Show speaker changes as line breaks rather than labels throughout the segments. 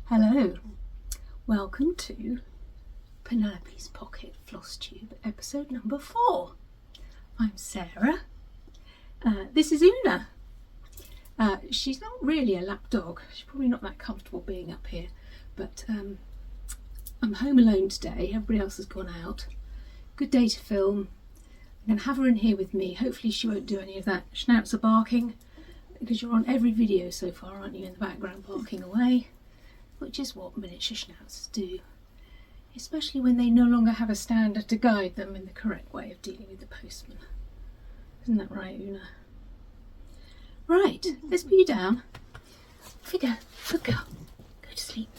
Hello, welcome to Penelope's Pocket Flosstube episode number 4. I'm Sarah. This is Una. She's not really a lap dog. She's probably not that comfortable being up here, but I'm home alone today. Everybody else has gone out. Good day to film. I'm going to have her in here with me. Hopefully she won't do any of that schnauzer barking, because you're on every video so far, aren't you, in the background barking away, which is what miniature schnauzers do, especially when they no longer have a standard to guide them in the correct way of dealing with the postman. Isn't that right, Una? Right, let's put you down. Off you go. Good girl. Go to sleep.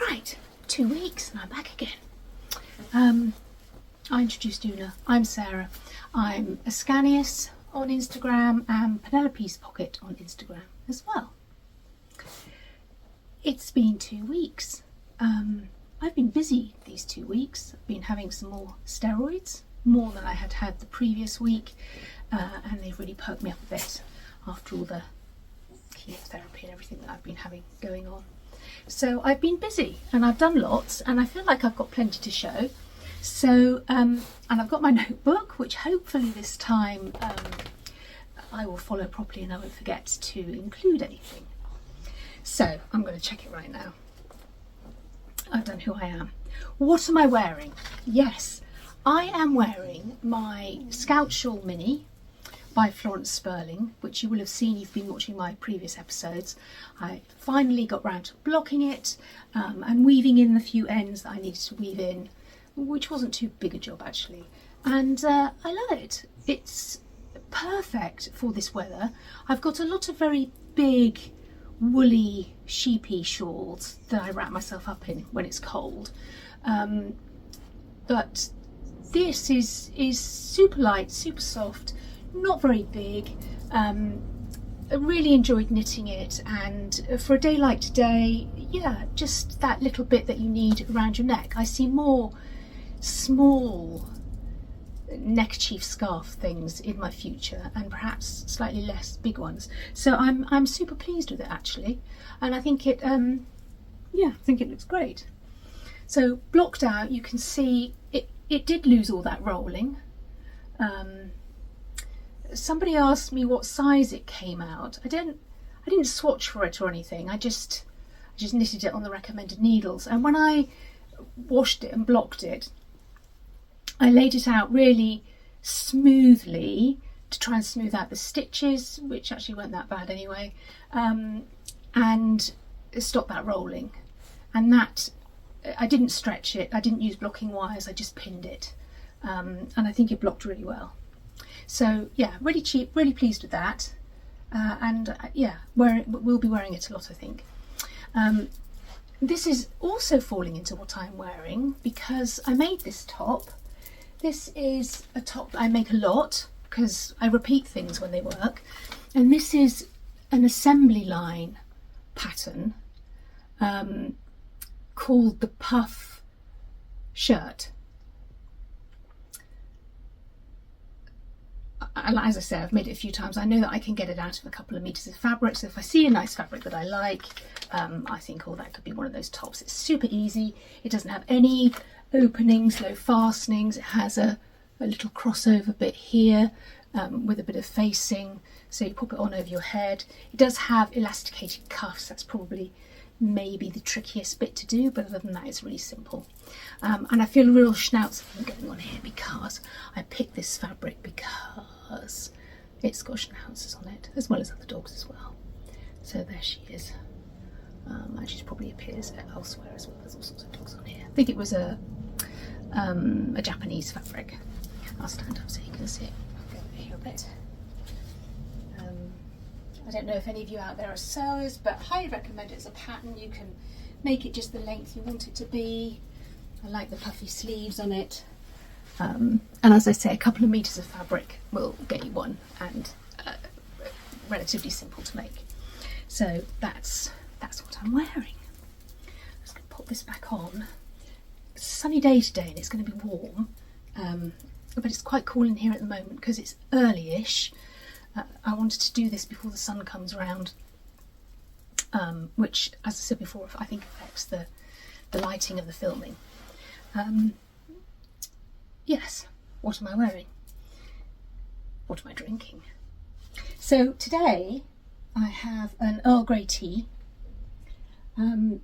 Right, 2 weeks and I'm back again. I introduced Una. I'm Sarah. I'm Ascanius on Instagram and Penelope's Pocket on Instagram as well. It's been 2 weeks. I've been busy these 2 weeks. I've been having some more steroids, more than I had the previous week, and they've really perked me up a bit after all the chemotherapy and everything that I've been having going on. So I've been busy and I've done lots, and I feel like I've got plenty to show. So, and I've got my notebook, which hopefully this time I will follow properly and I won't forget to include anything. So I'm going to check it right now. I've done who I am. What am I wearing? Yes, I am wearing my Scout Shawl Mini by Florence Sperling, which you will have seen if you've been watching my previous episodes. I finally got round to blocking it and weaving in the few ends that I needed to weave in, which wasn't too big a job actually. And I love it. It's perfect for this weather. I've got a lot of very big woolly sheepy shawls that I wrap myself up in when it's cold, but this is super light, super soft, not very big. I really enjoyed knitting it, and for a day like today, yeah, just that little bit that you need around your neck. I see more small neckerchief scarf things in my future, and perhaps slightly less big ones. So I'm super pleased with it actually, and I think it I think it looks great. So blocked out, you can see it did lose all that rolling. Somebody asked me what size it came out. I didn't swatch for it or anything. I just knitted it on the recommended needles, and when I washed it and blocked it, I laid it out really smoothly to try and smooth out the stitches, which actually weren't that bad anyway, and stop that rolling. And that, I didn't stretch it, I didn't use blocking wires, I just pinned it, and I think it blocked really well. So yeah, really cheap, really pleased with that, and yeah, we'll be wearing it a lot, I think. This is also falling into what I'm wearing because I made this top. This is a top that I make a lot because I repeat things when they work, and this is an assembly line pattern called the puff shirt. And as I say, I've made it a few times. I know that I can get it out of a couple of meters of fabric, so if I see a nice fabric that I like, I think, oh, that could be one of those tops. It's super easy. It doesn't have any openings, no fastenings. It has a little crossover bit here with a bit of facing, so you pop it on over your head. It does have elasticated cuffs. That's probably maybe the trickiest bit to do, but other than that, it's really simple. And I feel a real schnauzer thing going on here because I picked this fabric because it's got schnauzers on it, as well as other dogs as well. So there she is. And she probably appears elsewhere as well. There's all sorts of dogs on here. I think it was a a Japanese fabric. I'll stand up so you can see it. I'll go over here a bit. I don't know if any of you out there are sewers, but highly recommend it as a pattern. You can make it just the length you want it to be. I like the puffy sleeves on it. And as I say, a couple of meters of fabric will get you one, and relatively simple to make. So that's what I'm wearing. I'm just going to put this back on. It's a sunny day today and it's going to be warm, but it's quite cool in here at the moment because it's early-ish. I wanted to do this before the sun comes around, which, as I said before, I think affects the lighting of the filming. Yes, what am I wearing? What am I drinking? So today I have an Earl Grey tea, and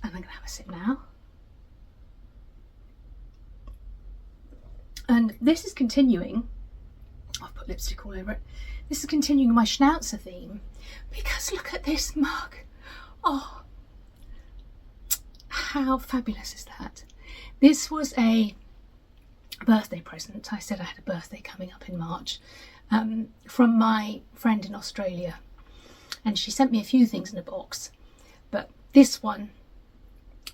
I'm going to have a sip now. And this is continuing, I've put lipstick all over it, this is continuing my Schnauzer theme, because look at this mug. Oh, how fabulous is that? This was a birthday present. I said I had a birthday coming up in March, from my friend in Australia, and she sent me a few things in a box, but this one,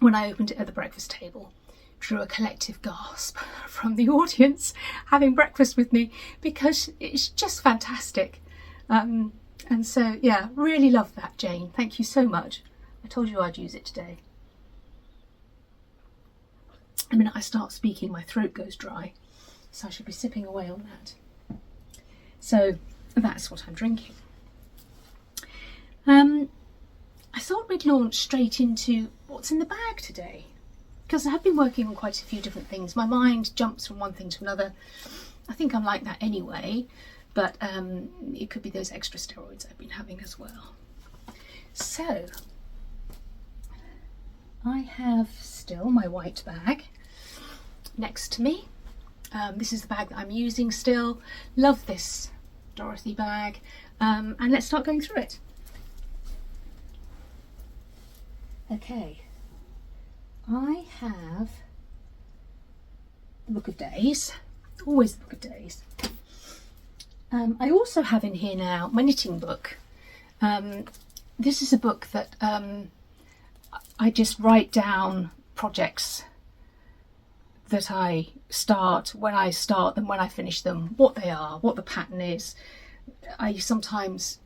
when I opened it at the breakfast table, drew a collective gasp from the audience having breakfast with me, because it's just fantastic. And so yeah, really love that, Jane. Thank you so much. I told you I'd use it today. The minute I start speaking, my throat goes dry, so I should be sipping away on that. So that's what I'm drinking. I thought we'd launch straight into what's in the bag today, because I have been working on quite a few different things. My mind jumps from one thing to another. I think I'm like that anyway, but it could be those extra steroids I've been having as well. So I have still my white bag next to me. This is the bag that I'm using still. Love this Dorothy bag, and let's start going through it. Okay, I have the Book of Days, always the Book of Days. I also have in here now my knitting book. This is a book that I just write down projects that I start, when I start them, when I finish them, what they are, what the pattern is. I sometimes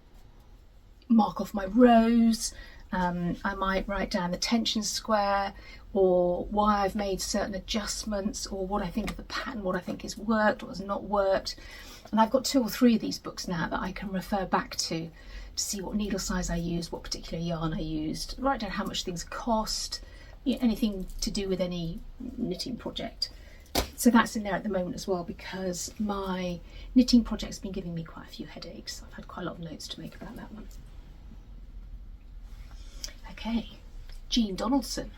mark off my rows. I might write down the tension square, or why I've made certain adjustments, or what I think of the pattern, what I think has worked, what has not worked. And I've got 2 or 3 of these books now that I can refer back to see what needle size I used, what particular yarn I used, write down how much things cost, anything to do with any knitting project. So that's in there at the moment as well, because my knitting project's been giving me quite a few headaches. I've had quite a lot of notes to make about that one. Okay, Jean Donaldson.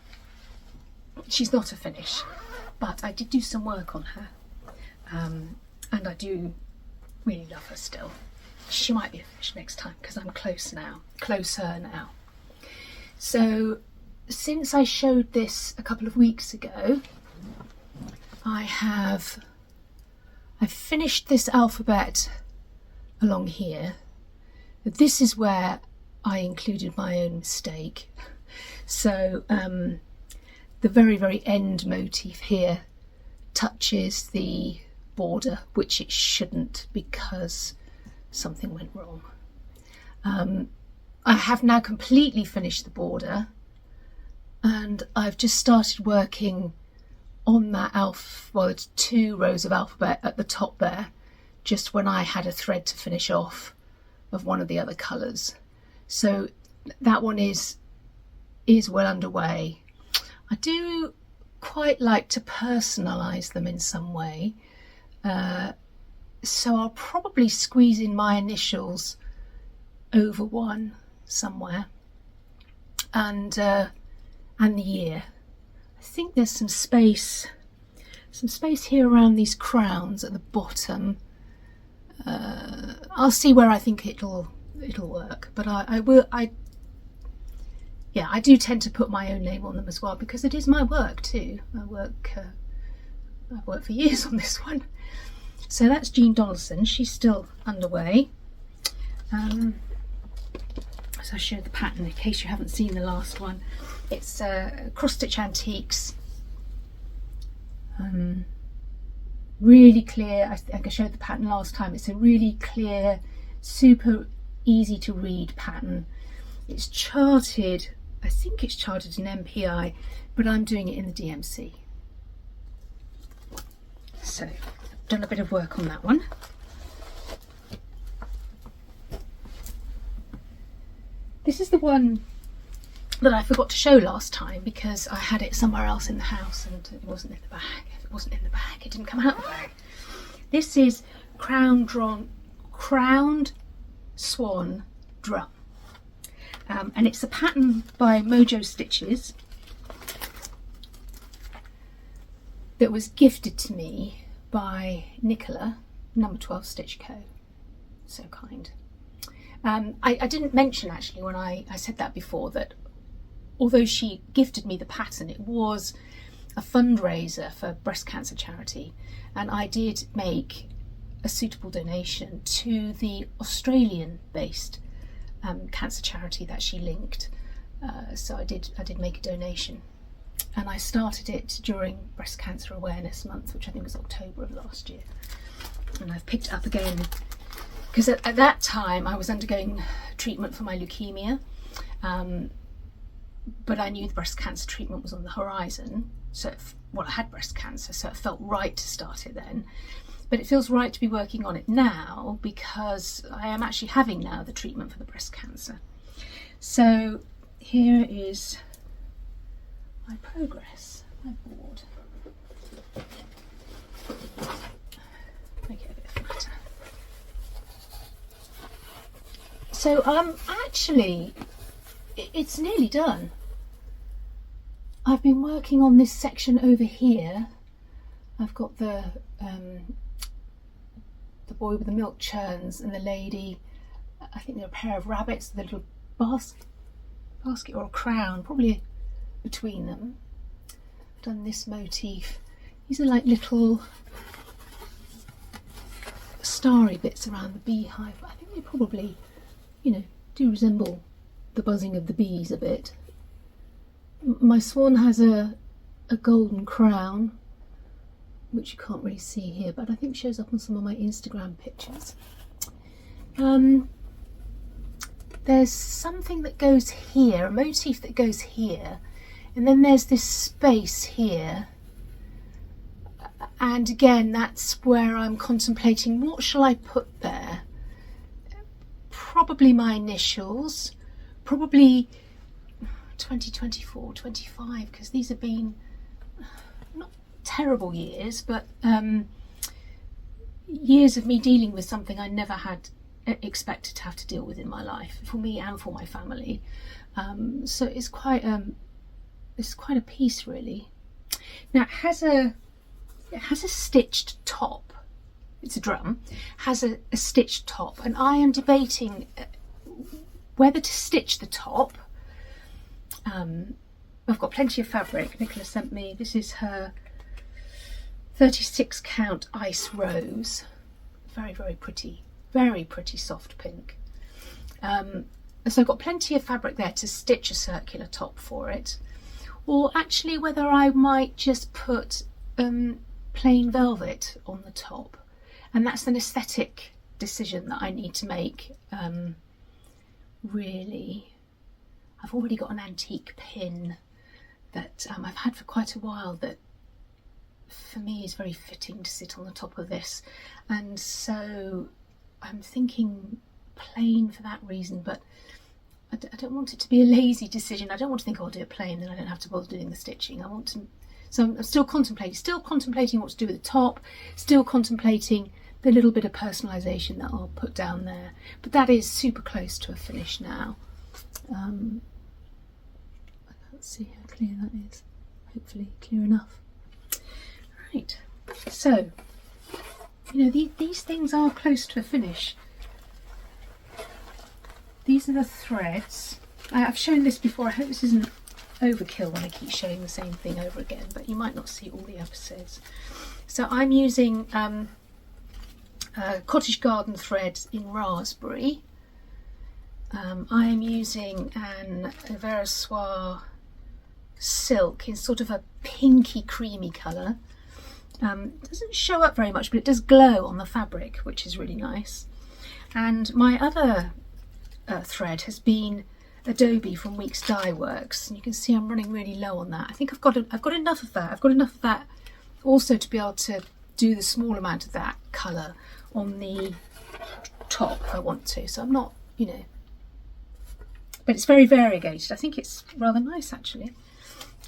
She's not a finish, but I did do some work on her, and I do really love her still. She might be a finish next time, because I'm closer now. So since I showed this a couple of weeks ago, I've finished this alphabet along here. This is where I included my own mistake. So the very, very end motif here touches the border, which it shouldn't, because something went wrong. I have now completely finished the border, and I've just started working on that it's 2 rows of alphabet at the top there, just when I had a thread to finish off of one of the other colours. So that one is well underway. I do quite like to personalise them in some way, so I'll probably squeeze in my initials over one somewhere, and the year. I think there's some space here around these crowns at the bottom. I'll see where I think it'll work, but I do tend to put my own name on them as well, because it is my work too. I work I've worked for years on this one. So that's Jean Donaldson, she's still underway. So I showed the pattern in case you haven't seen the last one. It's Cross Stitch Antiques. Really clear, I think I showed the pattern last time. It's a really clear, super easy to read pattern. It's charted, I think it's charted in MPI, but I'm doing it in the DMC. So I've done a bit of work on that one. This is the one that I forgot to show last time because I had it somewhere else in the house and it wasn't in the bag. If it wasn't in the bag, it didn't come out of the bag. This is crowned swan drum. And it's a pattern by Mojo Stitches that was gifted to me by Nicola, number 12 Stitch Co. So kind. I didn't mention actually when I said that before that although she gifted me the pattern, it was a fundraiser for breast cancer charity, and I did make a suitable donation to the Australian-based cancer charity that she linked. So I did make a donation, and I started it during Breast Cancer Awareness Month, which I think was October of last year, and I've picked it up again because at that time I was undergoing treatment for my leukemia. But I knew the breast cancer treatment was on the horizon, so I had breast cancer, so it felt right to start it then. But it feels right to be working on it now because I am actually having now the treatment for the breast cancer. So here is my progress, my board. Make it a bit flatter. So actually, it's nearly done. I've been working on this section over here. I've got the boy with the milk churns and the lady, I think they're a pair of rabbits, the little basket or a crown, probably between them. I've done this motif. These are like little starry bits around the beehive. I think they probably, you know, do resemble the buzzing of the bees a bit. My swan has a golden crown, which you can't really see here, but I think shows up on some of my Instagram pictures. There's something that goes here, a motif that goes here, and then there's this space here. And again, that's where I'm contemplating, what shall I put there? Probably my initials, probably 2024, 25, because these have been not terrible years, but years of me dealing with something I never had expected to have to deal with in my life, for me and for my family. So it's quite a piece really. Now it has a stitched top. It's a drum, has a stitched top, and I am debating whether to stitch the top. I've got plenty of fabric. Nicola sent me, this is her 36 count ice rose, very pretty soft pink. So I've got plenty of fabric there to stitch a circular top for it, or actually whether I might just put plain velvet on the top, and that's an aesthetic decision that I need to make. Really, I've already got an antique pin that I've had for quite a while that for me is very fitting to sit on the top of this, and so I'm thinking plain for that reason, but I don't want it to be a lazy decision. I don't want to think, oh, I'll do it plain, then I don't have to bother doing the stitching. I want to, so I'm still contemplating what to do with the top, still contemplating the little bit of personalisation that I'll put down there, but that is super close to a finish now. I can't see how clear that is, hopefully clear enough. Right, so you know, these things are close to a finish. These are the threads. I've shown this before. I hope this isn't overkill when I keep showing the same thing over again, but you might not see all the episodes. So I'm using cottage garden thread in raspberry. I'm using an Verosoir silk in sort of a pinky creamy colour. Doesn't show up very much, but it does glow on the fabric, which is really nice. And my other thread has been Adobe from Weeks Dye Works, and you can see I'm running really low on that. I think I've got enough of that. I've got enough of that also to be able to do the small amount of that colour on the top if I want to. So I'm not, you know, but it's very variegated. I think it's rather nice actually.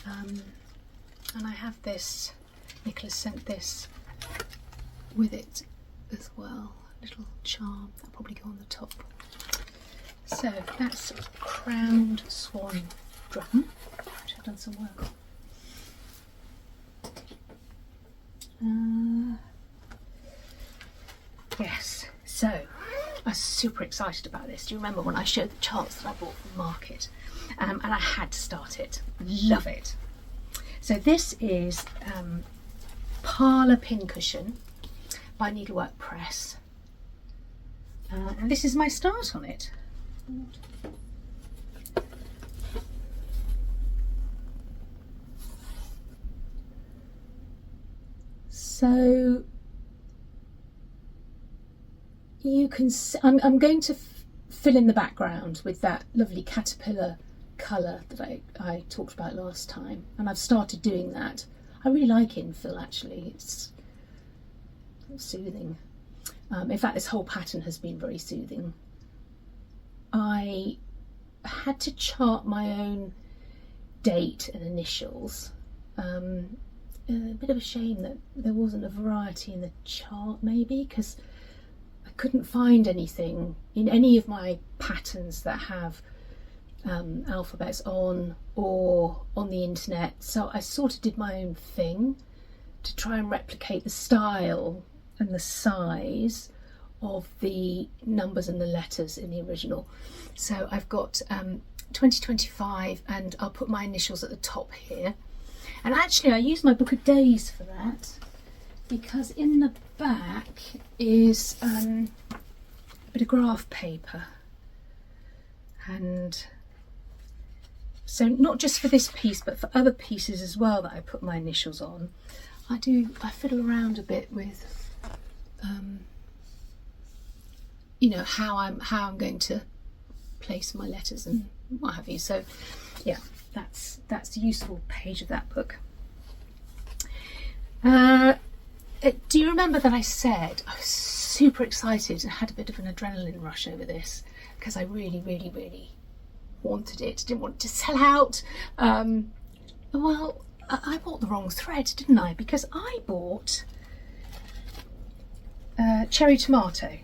And I have this, Nicholas sent this with it as well, a little charm, that'll probably go on the top. So that's Crowned Swan Drum, which I've done some work on. Yes, so I was super excited about this. Do you remember when I showed the charts that I bought from Market? And I had to start it. Love it. So this is Parlour Pincushion by Needlework Press. And this is my start on it. So you can see, I'm going to fill in the background with that lovely caterpillar colour that I talked about last time, and I've started doing that. I really like infill actually, it's soothing. In fact, this whole pattern has been very soothing. I had to chart my own date and initials. A bit of a shame that there wasn't a variety in the chart, maybe, because I couldn't find anything in any of my patterns that have alphabets on or on the internet, so I sort of did my own thing to try and replicate the style and the size of the numbers and the letters in the original. So I've got 2025, and I'll put my initials at the top here. And actually I used my book of days for that, because in the back is a bit of graph paper. And so not just for this piece, but for other pieces as well that I put my initials on, I fiddle around a bit with you know, how I'm going to place my letters and what have you. So yeah, that's the useful page of that book. Do you remember that I said I was super excited and had a bit of an adrenaline rush over this, because I really wanted it, didn't want it to sell out. Well, I bought the wrong thread, didn't I? Because I bought cherry tomato.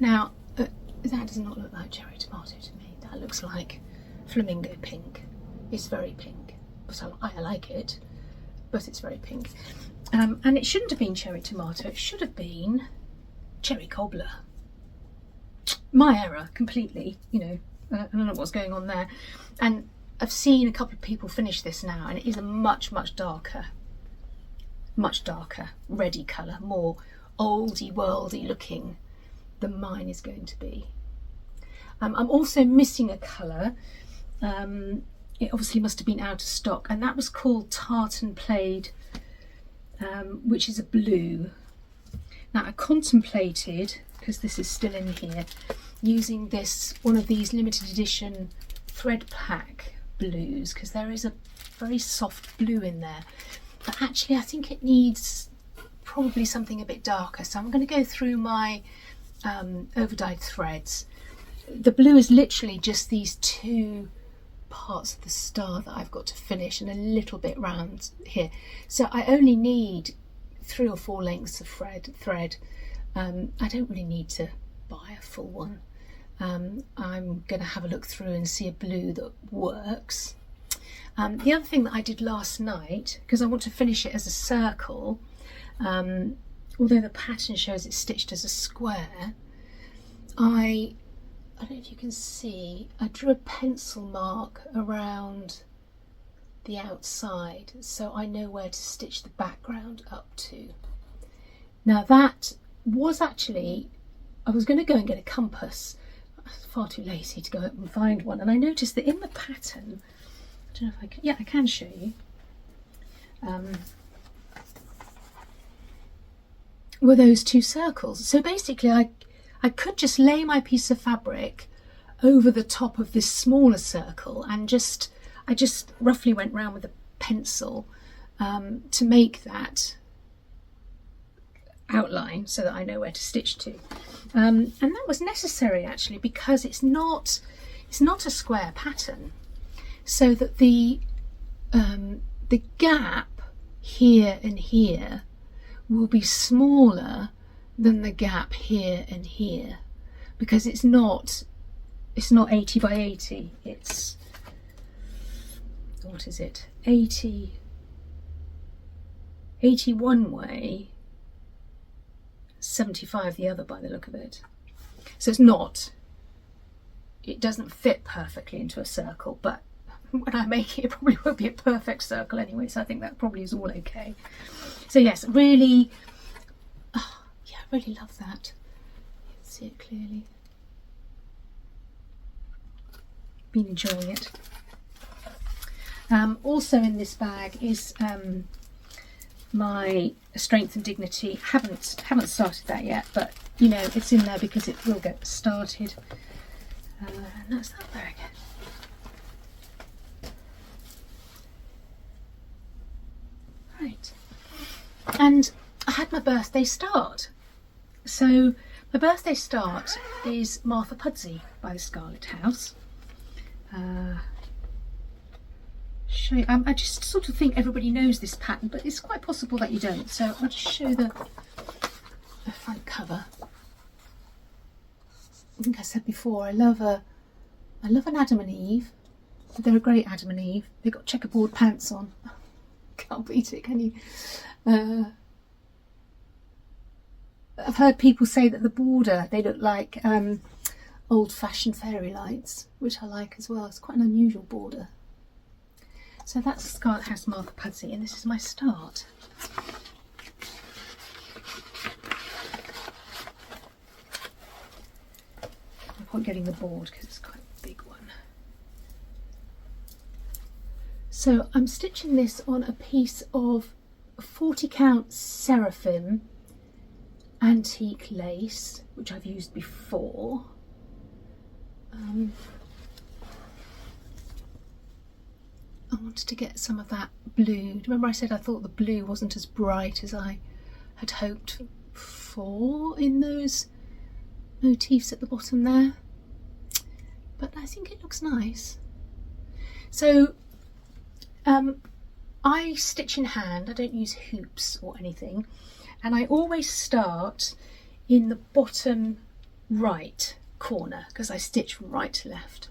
Now, that does not look like cherry tomato to me. That looks like flamingo pink. It's very pink, but I like it, but it's very pink. And it shouldn't have been cherry tomato, it should have been cherry cobbler. My error, completely, you know, I don't know what's going on there. And I've seen a couple of people finish this now, and it is a much darker reddy colour, more oldie worldy looking than mine is going to be. I'm also missing a colour. It obviously must have been out of stock, and that was called Tartan Plaid, which is a blue. Now I contemplated, because this is still in here, using one of these limited edition thread pack blues, because there is a very soft blue in there, but actually I think it needs probably something a bit darker. So I'm going to go through my overdyed threads. The blue is literally just these two parts of the star that I've got to finish, and a little bit round here. So I only need 3 or 4 lengths of thread. I don't really need to buy a full one. I'm going to have a look through and see a blue that works. The other thing that I did last night, because I want to finish it as a circle, although the pattern shows it's stitched as a square, I don't know if you can see, I drew a pencil mark around the outside, so I know where to stitch the background up to. Now that was actually, I was going to go and get a compass. I was far too lazy to go up and find one, and I noticed that in the pattern, I don't know if I can, yeah, I can show you, were those two circles. So basically I could just lay my piece of fabric over the top of this smaller circle and I just roughly went round with a pencil to make that outline so that I know where to stitch to. And that was necessary actually, because it's not a square pattern, so that the gap here and here will be smaller than the gap here and here, because it's not 80 by 80, it's, what is it, 80 one way, 75 the other by the look of it. So it doesn't fit perfectly into a circle, but when I make it, it probably won't be a perfect circle anyway, so I think that probably is all okay. So yes, really, oh, yeah, I really love that. You can see it clearly. Been enjoying it. Also in this bag is my Strength and Dignity. Haven't started that yet, but you know it's in there because it will get started. And that's that bag. Right, and I had my birthday start. So my birthday start is Martha Pudsey by the Scarlet House. I just sort of think everybody knows this pattern, but it's quite possible that you don't. So I'll just show the front cover. I think I said before, I love an Adam and Eve. They're a great Adam and Eve. They've got checkerboard pants on. Can't beat it, can you? I've heard people say that the border, they look like old-fashioned fairy lights, which I like as well. It's quite an unusual border. So that's Scarlet House Martha Pudsey, and this is my start. No point getting the board because it's quite a big one. So I'm stitching this on a piece of 40 count seraphim antique lace, which I've used before. I wanted to get some of that blue. Remember I said I thought the blue wasn't as bright as I had hoped for in those motifs at the bottom there, but I think it looks nice. So I stitch in hand, I don't use hoops or anything, and I always start in the bottom right corner because I stitch from right to left.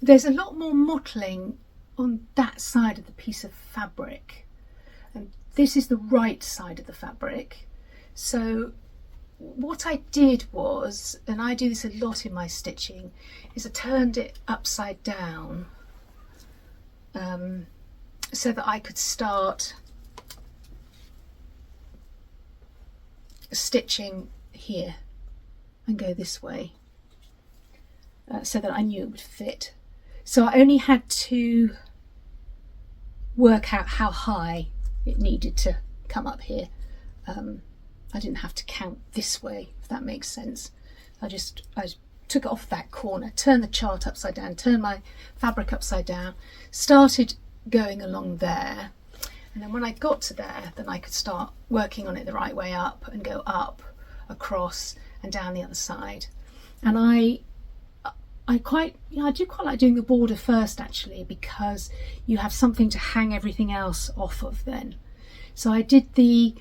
There's a lot more mottling on that side of the piece of fabric, and this is the right side of the fabric. So what I did was, and I do this a lot in my stitching, is I turned it upside down so that I could start stitching here and go this way, so that I knew it would fit. So I only had to work out how high it needed to come up here. I didn't have to count this way, if that makes sense. I took it off that corner, turned the chart upside down, turned my fabric upside down, started going along there, and then when I got to there, then I could start working on it the right way up and go up, across and down the other side. And I do quite like doing the border first actually, because you have something to hang everything else off of then. So I did the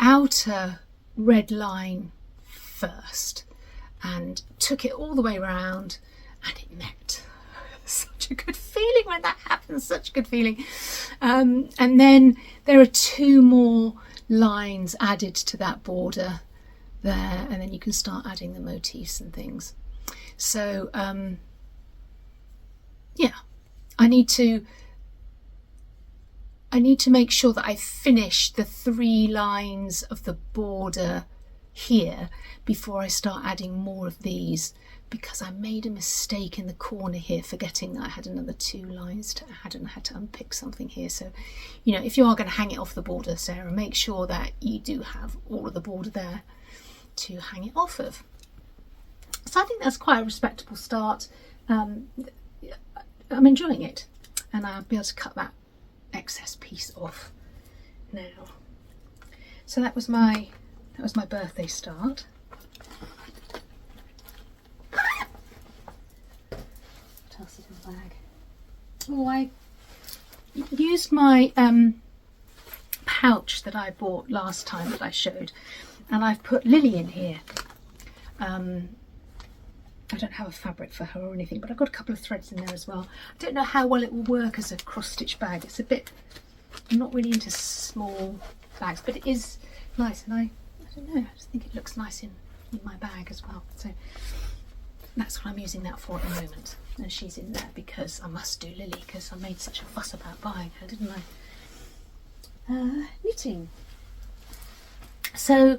outer red line first and took it all the way around, and it met. Such a good feeling when that happens, such a good feeling. And then there are two more lines added to that border there, and then you can start adding the motifs and things. So yeah, I need to make sure that I finish the 3 lines of the border here before I start adding more of these, because I made a mistake in the corner here, forgetting that I had another 2 lines to add, and I had to unpick something here. So, you know, if you are going to hang it off the border, Sarah, make sure that you do have all of the border there to hang it off of. So I think that's quite a respectable start. I'm enjoying it, and I'll be able to cut that excess piece off now. So that was my birthday start. What else is in the bag? Oh, I used my pouch that I bought last time that I showed, and I've put Lily in here. I don't have a fabric for her or anything, but I've got a couple of threads in there as well. I don't know how well it will work as a cross-stitch bag. It's a bit, I'm not really into small bags, but it is nice, and I don't know, I just think it looks nice in my bag as well. So that's what I'm using that for at the moment. And she's in there because I must do Lily, because I made such a fuss about buying her, didn't I? Knitting. So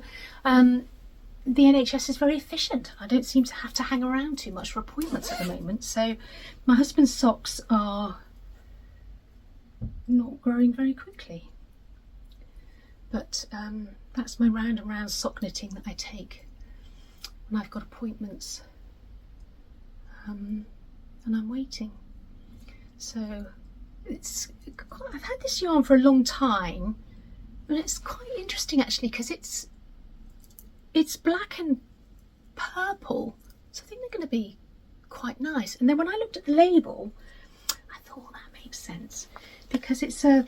the NHS is very efficient. I don't seem to have to hang around too much for appointments at the moment. So my husband's socks are not growing very quickly. But that's my round and round sock knitting that I take when I've got appointments. And I'm waiting. So I've had this yarn for a long time, and it's quite interesting actually, because it's black and purple, so I think they're going to be quite nice. And then when I looked at the label, I thought, well, that makes sense, because it's a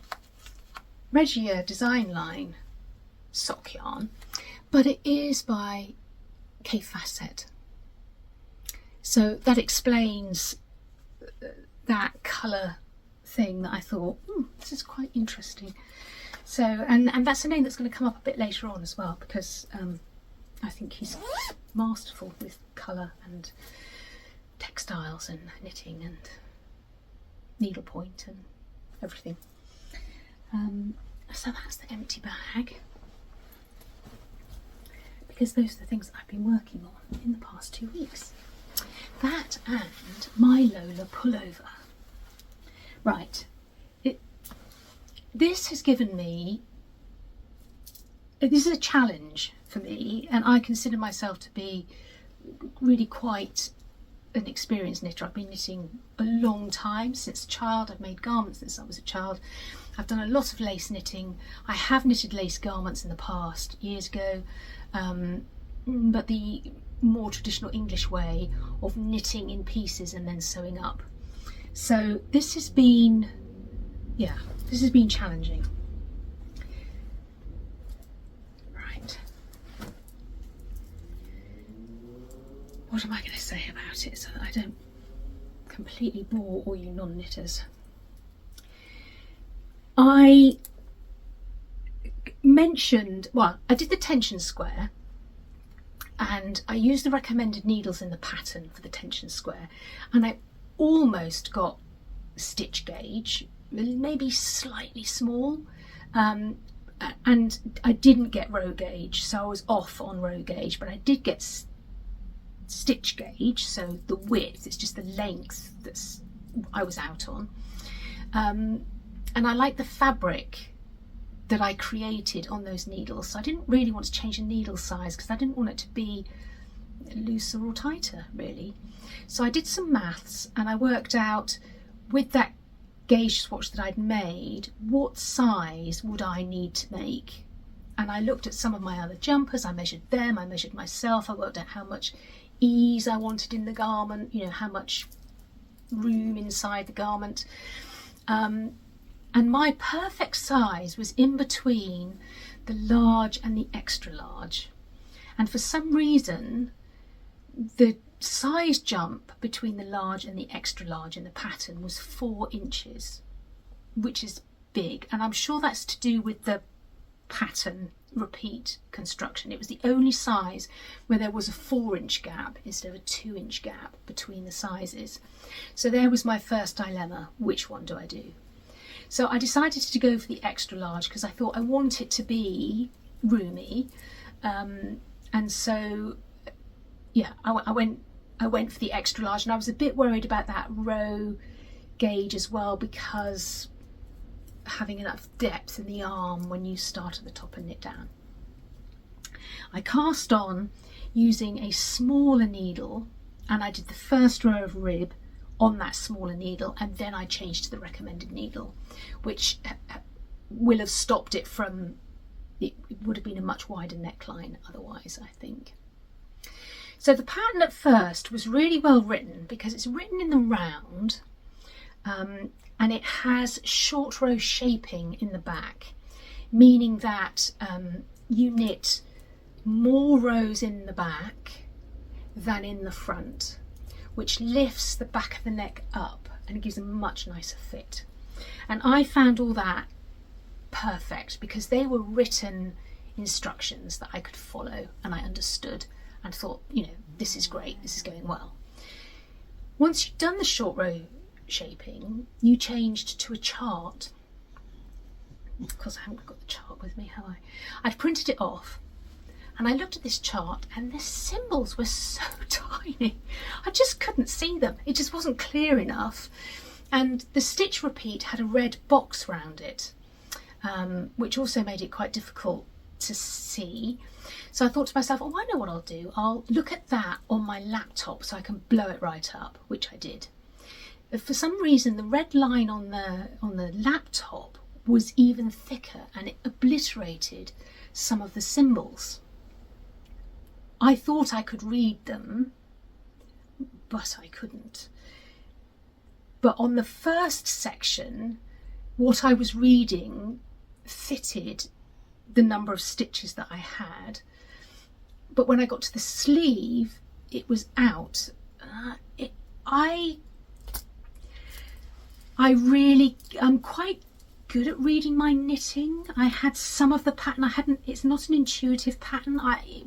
Regia design line sock yarn, but it is by K Facet, so that explains that colour thing that I thought, this is quite interesting. So and that's a name that's going to come up a bit later on as well, because I think he's masterful with colour and textiles and knitting and needlepoint and everything. So that's the empty bag, because those are the things I've been working on in the past 2 weeks. That and my Lola pullover. Right, this has given me, this is a challenge for me, and I consider myself to be really quite an experienced knitter. I've been knitting a long time, since a child. I've made garments since I was a child. I've done a lot of lace knitting. I have knitted lace garments in the past, years ago, but the more traditional English way of knitting in pieces and then sewing up. So this has been, this has been challenging. Right. What am I going to say about it so that I don't completely bore all you non-knitters? I mentioned, well, I did the tension square, and I used the recommended needles in the pattern for the tension square, and I almost got stitch gauge, maybe slightly small, and I didn't get row gauge, so I was off on row gauge, but I did get stitch gauge, so the width, it's just the length that's I was out on. And I like the fabric that I created on those needles, so I didn't really want to change the needle size, because I didn't want it to be looser or tighter really. So I did some maths, and I worked out, with that gauge swatch that I'd made, what size would I need to make. And I looked at some of my other jumpers, I measured them, I measured myself, I worked out how much ease I wanted in the garment, you know, how much room inside the garment. And my perfect size was in between the large and the extra large. And for some reason, the size jump between the large and the extra large in the pattern was 4 inches, which is big. And I'm sure that's to do with the pattern repeat construction. It was the only size where there was a 4-inch gap instead of a 2-inch gap between the sizes. So there was my first dilemma: which one do I do? So I decided to go for the extra large because I thought I want it to be roomy, and so yeah, I went for the extra large, and I was a bit worried about that row gauge as well, because having enough depth in the arm when you start at the top and knit down. I cast on using a smaller needle, and I did the first row of rib on that smaller needle, and then I changed to the recommended needle, which will have stopped it from, it would have been a much wider neckline otherwise, I think. So the pattern at first was really well written because it's written in the round, and it has short row shaping in the back, meaning that you knit more rows in the back than in the front, which lifts the back of the neck up and gives a much nicer fit. And I found all that perfect because they were written instructions that I could follow and I understood, and thought, you know, this is great, this is going well. Once you've done the short row shaping, you changed to a chart. Of course, I haven't got the chart with me, have I? I've printed it off, and I looked at this chart, and the symbols were so tiny. I just couldn't see them. It just wasn't clear enough. And the stitch repeat had a red box round it, which also made it quite difficult to see. So I thought to myself, oh, I know what I'll do. I'll look at that on my laptop so I can blow it right up, which I did. For some reason, the red line on the laptop was even thicker, and it obliterated some of the symbols. I thought I could read them, but I couldn't. But on the first section, what I was reading fitted the number of stitches that I had. But when I got to the sleeve, it was out. I'm quite good at reading my knitting. I had some of the pattern. It's not an intuitive pattern. I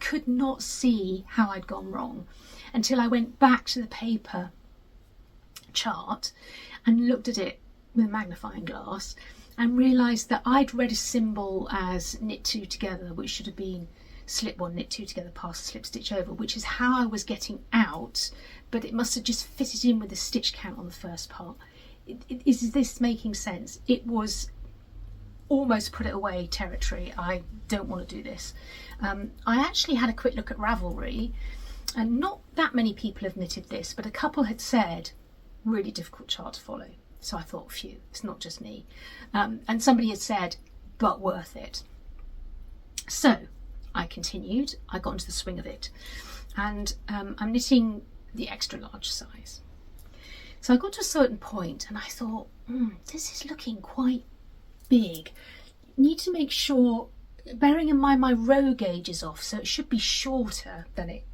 could not see how I'd gone wrong until I went back to the paper chart and looked at it with a magnifying glass and realised that I'd read a symbol as knit 2 together, which should have been slip 1, knit 2 together, pass, slip, stitch over, which is how I was getting out, but it must have just fitted in with the stitch count on the first part. Is this making sense? It was almost put it away territory. I don't want to do this. I actually had a quick look at Ravelry, and not that many people have knitted this, but a couple had said really difficult chart to follow. So I thought, phew, it's not just me. And somebody had said, but worth it. So I continued, I got into the swing of it, and I'm knitting the extra large size. So I got to a certain point and I thought, this is looking quite big. Need to make sure, bearing in mind my row gauge is off, so it should be shorter than it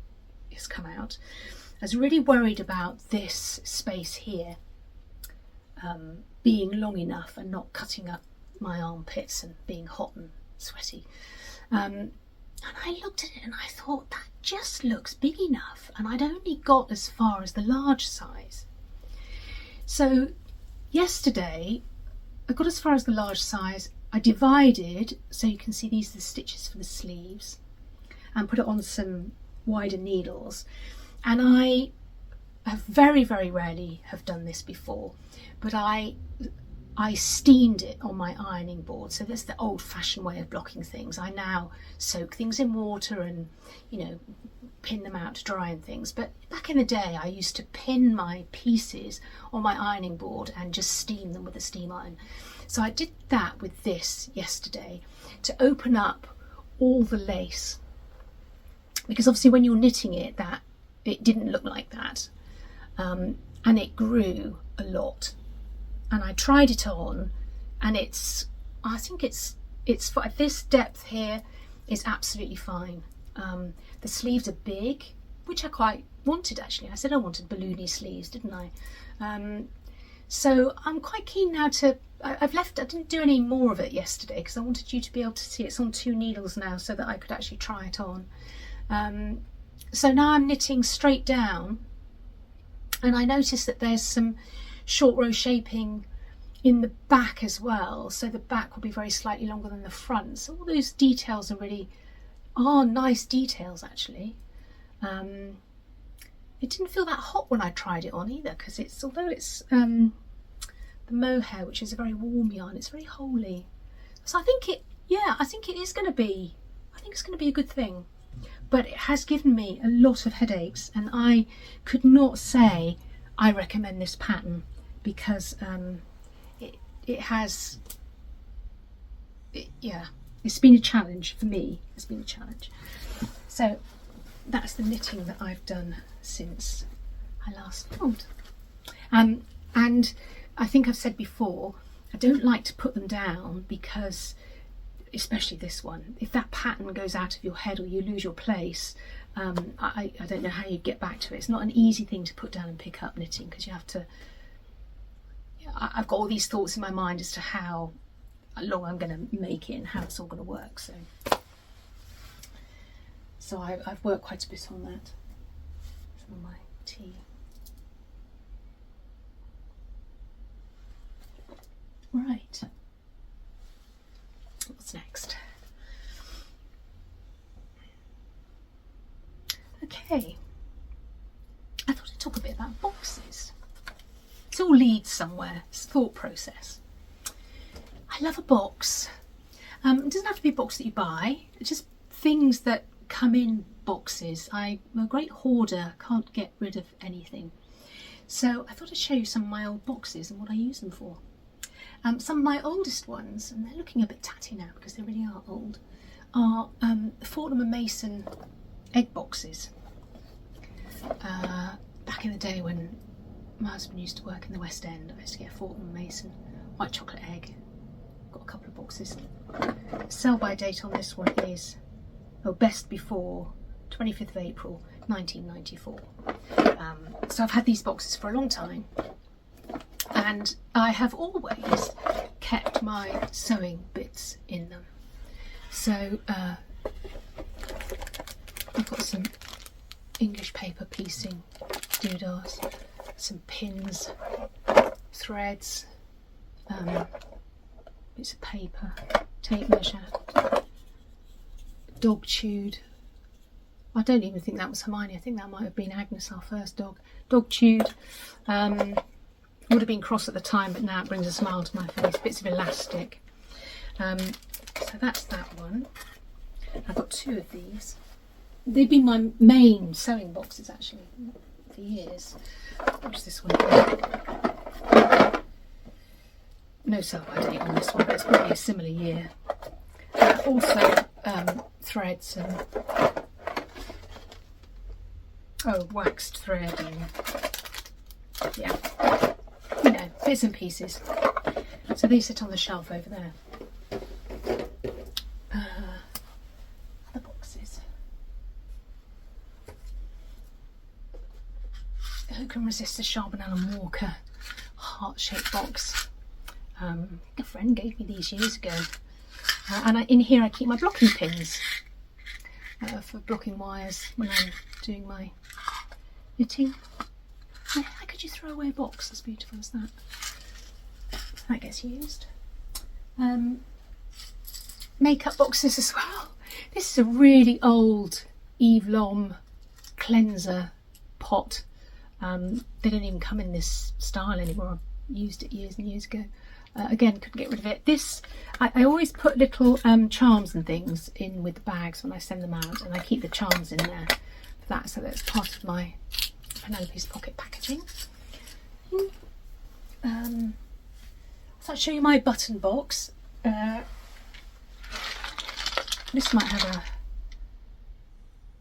has come out. I was really worried about this space here being long enough and not cutting up my armpits and being hot and sweaty. And I looked at it and I thought, that just looks big enough, and I'd only got as far as the large size. So yesterday I got as far as the large size. I divided, so you can see these are the stitches for the sleeves, and put it on some wider needles. And I have very, very rarely have done this before, but I steamed it on my ironing board. So that's the old-fashioned way of blocking things. I now soak things in water and, you know, pin them out to dry and things. But back in the day, I used to pin my pieces on my ironing board and just steam them with a steam iron. So I did that with this yesterday to open up all the lace, because obviously when you're knitting it, that it didn't look like that, and it grew a lot. And I tried it on, and I think it's for this depth here is absolutely fine. The sleeves are big, which I quite wanted actually. I said I wanted balloony sleeves, didn't I? So I'm quite keen now to I didn't do any more of it yesterday because I wanted you to be able to see it's on 2 needles now so that I could actually try it on. So now I'm knitting straight down, and I noticed that there's some short row shaping in the back as well, so the back will be very slightly longer than the front. So all those details are nice details actually. It didn't feel that hot when I tried it on either, because although it's the mohair, which is a very warm yarn, it's very holey. So I think it is going to be, it's going to be a good thing. But it has given me a lot of headaches, and I could not say I recommend this pattern because it's been a challenge for me. It's been a challenge. So that's the knitting that I've done since I last filmed. And I think I've said before, I don't like to put them down because, especially this one, if that pattern goes out of your head or you lose your place, I don't know how you get back to it. It's not an easy thing to put down and pick up knitting, because you have to, I've got all these thoughts in my mind as to how long I'm going to make it and how it's all going to work. So I've worked quite a bit on that. Some of my tea. Right. What's next? Okay. I thought I'd talk a bit about boxes. It all leads somewhere. It's a thought process. I love a box. It doesn't have to be a box that you buy. It's just things that come in boxes. I'm a great hoarder, can't get rid of anything. So I thought I'd show you some of my old boxes and what I use them for. Some of my oldest ones, and they're looking a bit tatty now because they really are old, are Fortnum & Mason egg boxes. Back in the day when my husband used to work in the West End, I used to get Fortnum & Mason white chocolate egg. Got a couple of boxes. Sell by date on this one is best before 25th of April 1994. So I've had these boxes for a long time, and I have always kept my sewing bits in them. So I've got some English paper piecing doodahs, some pins, threads, bits of paper, tape measure, dog chewed. I don't even think that was Hermione. I think that might have been Agnes, our first dog. Dog chewed. Would have been cross at the time, but now it brings a smile to my face. Bits of elastic. So that's that one. I've got 2 of these. They've been my main sewing boxes actually for years. What's this one? No sell by date on this one, but it's probably a similar year. Also threads and waxed thread and bits and pieces. So these sit on the shelf over there. Other boxes. Who can resist a Charbon Allen Walker heart-shaped box? A friend gave me these years ago. And in here I keep my blocking pins for blocking wires when I'm doing my knitting. How could you throw away a box as beautiful as that? That gets used. Makeup boxes as well. This is a really old Eve Lom cleanser pot. They don't even come in this style anymore. I used it years and years ago. Again, couldn't get rid of it. This, I always put little charms and things in with the bags when I send them out, and I keep the charms in there for that, so that's part of my Penelope's pocket packaging. So I'll show you my button box. This might have a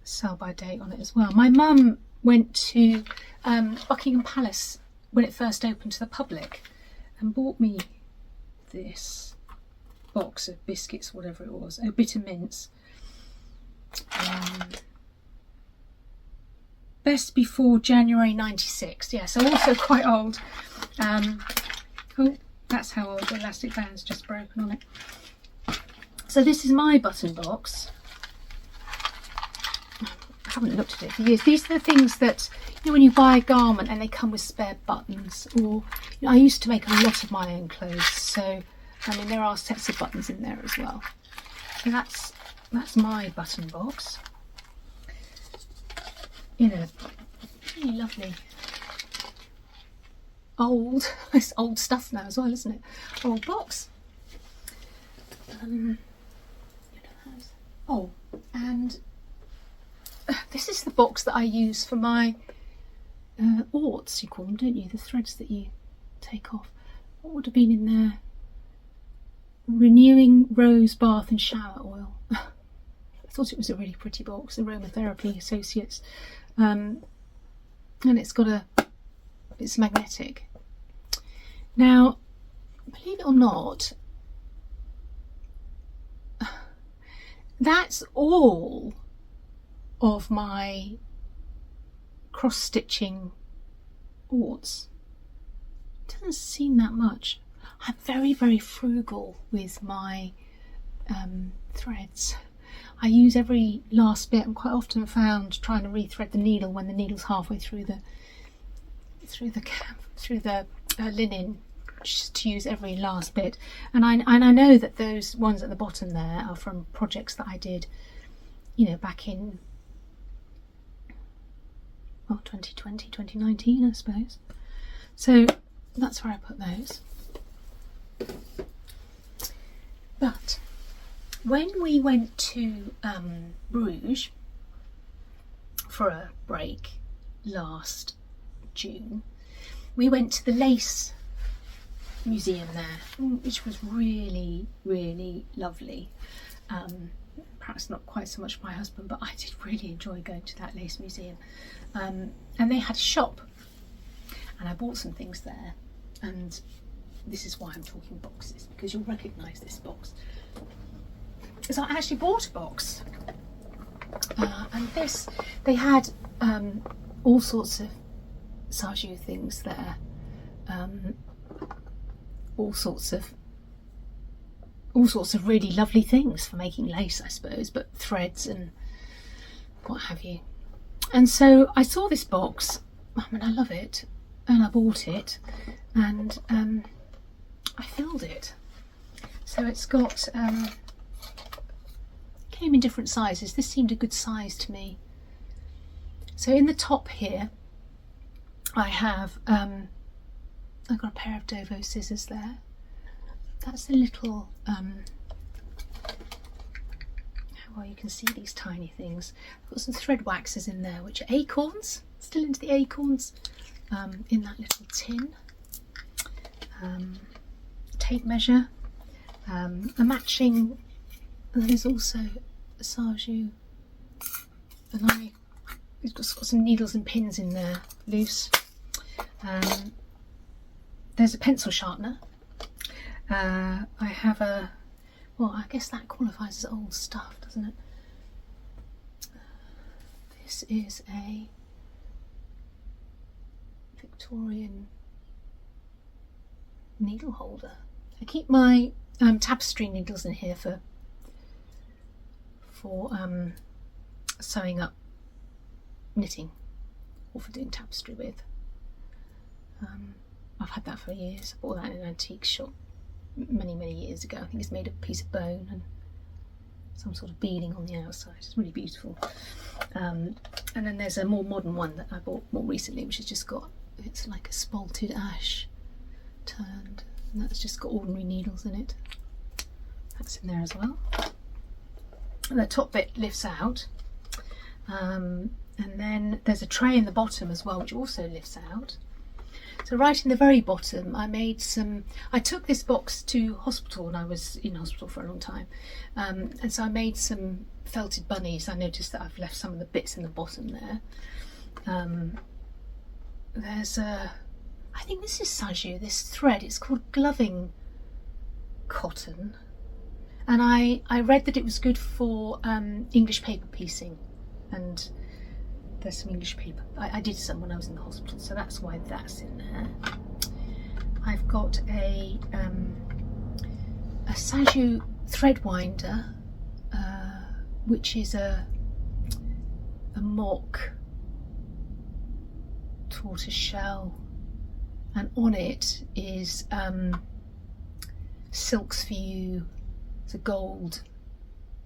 sell by date on it as well. My mum went to Buckingham Palace when it first opened to the public and bought me this box of biscuits, whatever it was, bitter mints. Best before January 96. Yeah, so also quite old. That's how old the elastic band's just broken on it. So this is my button box. I haven't looked at it for years. These are the things that, you know, when you buy a garment and they come with spare buttons, or you know, I used to make a lot of my own clothes, so I mean there are sets of buttons in there as well. So that's my button box in a really lovely old, it's old stuff now as well, isn't it? Old box. Oh, and this is the box that I use for my orts, you call them, don't you? The threads that you take off. What would have been in there? Renewing Rose Bath and Shower Oil. I thought it was a really pretty box, Aromatherapy Associates. And it's magnetic. Now, believe it or not, that's all of my cross-stitching orts. Doesn't seem that much. I'm very, very frugal with my threads. I use every last bit. I'm quite often found trying to rethread the needle when the needle's halfway through the linen, just to use every last bit. And I know that those ones at the bottom there are from projects that I did, you know, back in 2020, 2019, I suppose. So that's where I put those. But when we went to Bruges for a break last June, we went to the lace museum there, which was really, really lovely. Perhaps not quite so much my husband, but I did really enjoy going to that lace museum. And they had a shop, and I bought some things there. And this is why I'm talking boxes, because you'll recognise this box. So I actually bought a box, and they had all sorts of Sajou things there, all sorts of really lovely things for making lace, I suppose, but threads and what have you. And so I saw this box, I mean, I love it, and I bought it, and I filled it. So it's got came in different sizes. This seemed a good size to me. So in the top here I have I've got a pair of Dovo scissors there. That's a little well, you can see these tiny things. I've got some thread waxes in there, which are acorns, still into the acorns, in that little tin. Tape measure, a matching, there's also a Sajou, and it's got some needles and pins in there, loose. There's a pencil sharpener. I have a, well, I guess that qualifies as old stuff, doesn't it? This is a Victorian needle holder. I keep my tapestry needles in here for sewing up knitting, or for doing tapestry with. I've had that for years. I bought that in an antique shop many years ago. I think it's made of a piece of bone and some sort of beading on the outside. It's really beautiful. And then there's a more modern one that I bought more recently, which has just got, it's like a spalted ash turned, and that's just got ordinary needles in it. That's in there as well. And the top bit lifts out, and then there's a tray in the bottom as well, which also lifts out. So right in the very bottom, I took this box to hospital, and I was in hospital for a long time, and so I made some felted bunnies. I noticed that I've left some of the bits in the bottom there. There's I think this is Sajou, this thread, it's called gloving cotton, and I read that it was good for English paper piecing, and there's some English paper. I did some when I was in the hospital, so that's why that's in there. I've got a Sajou thread winder, which is a mock tortoise shell, and on it is Silks for You. It's a gold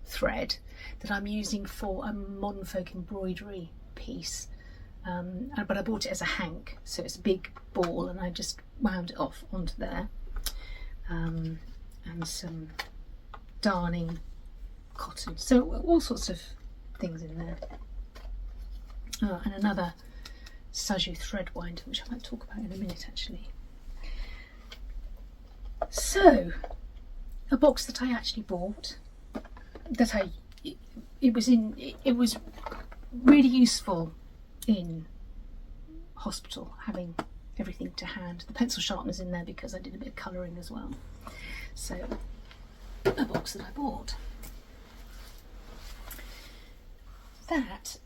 thread that I'm using for a modern folk embroidery piece, but I bought it as a hank, so it's a big ball, and I just wound it off onto there, and some darning cotton, so all sorts of things in there. And another Sajou thread winder, which I might talk about in a minute actually. So a box that I actually bought, that it was really useful in hospital, having everything to hand. The pencil sharpener's in there because I did a bit of colouring as well. So a box that I bought. That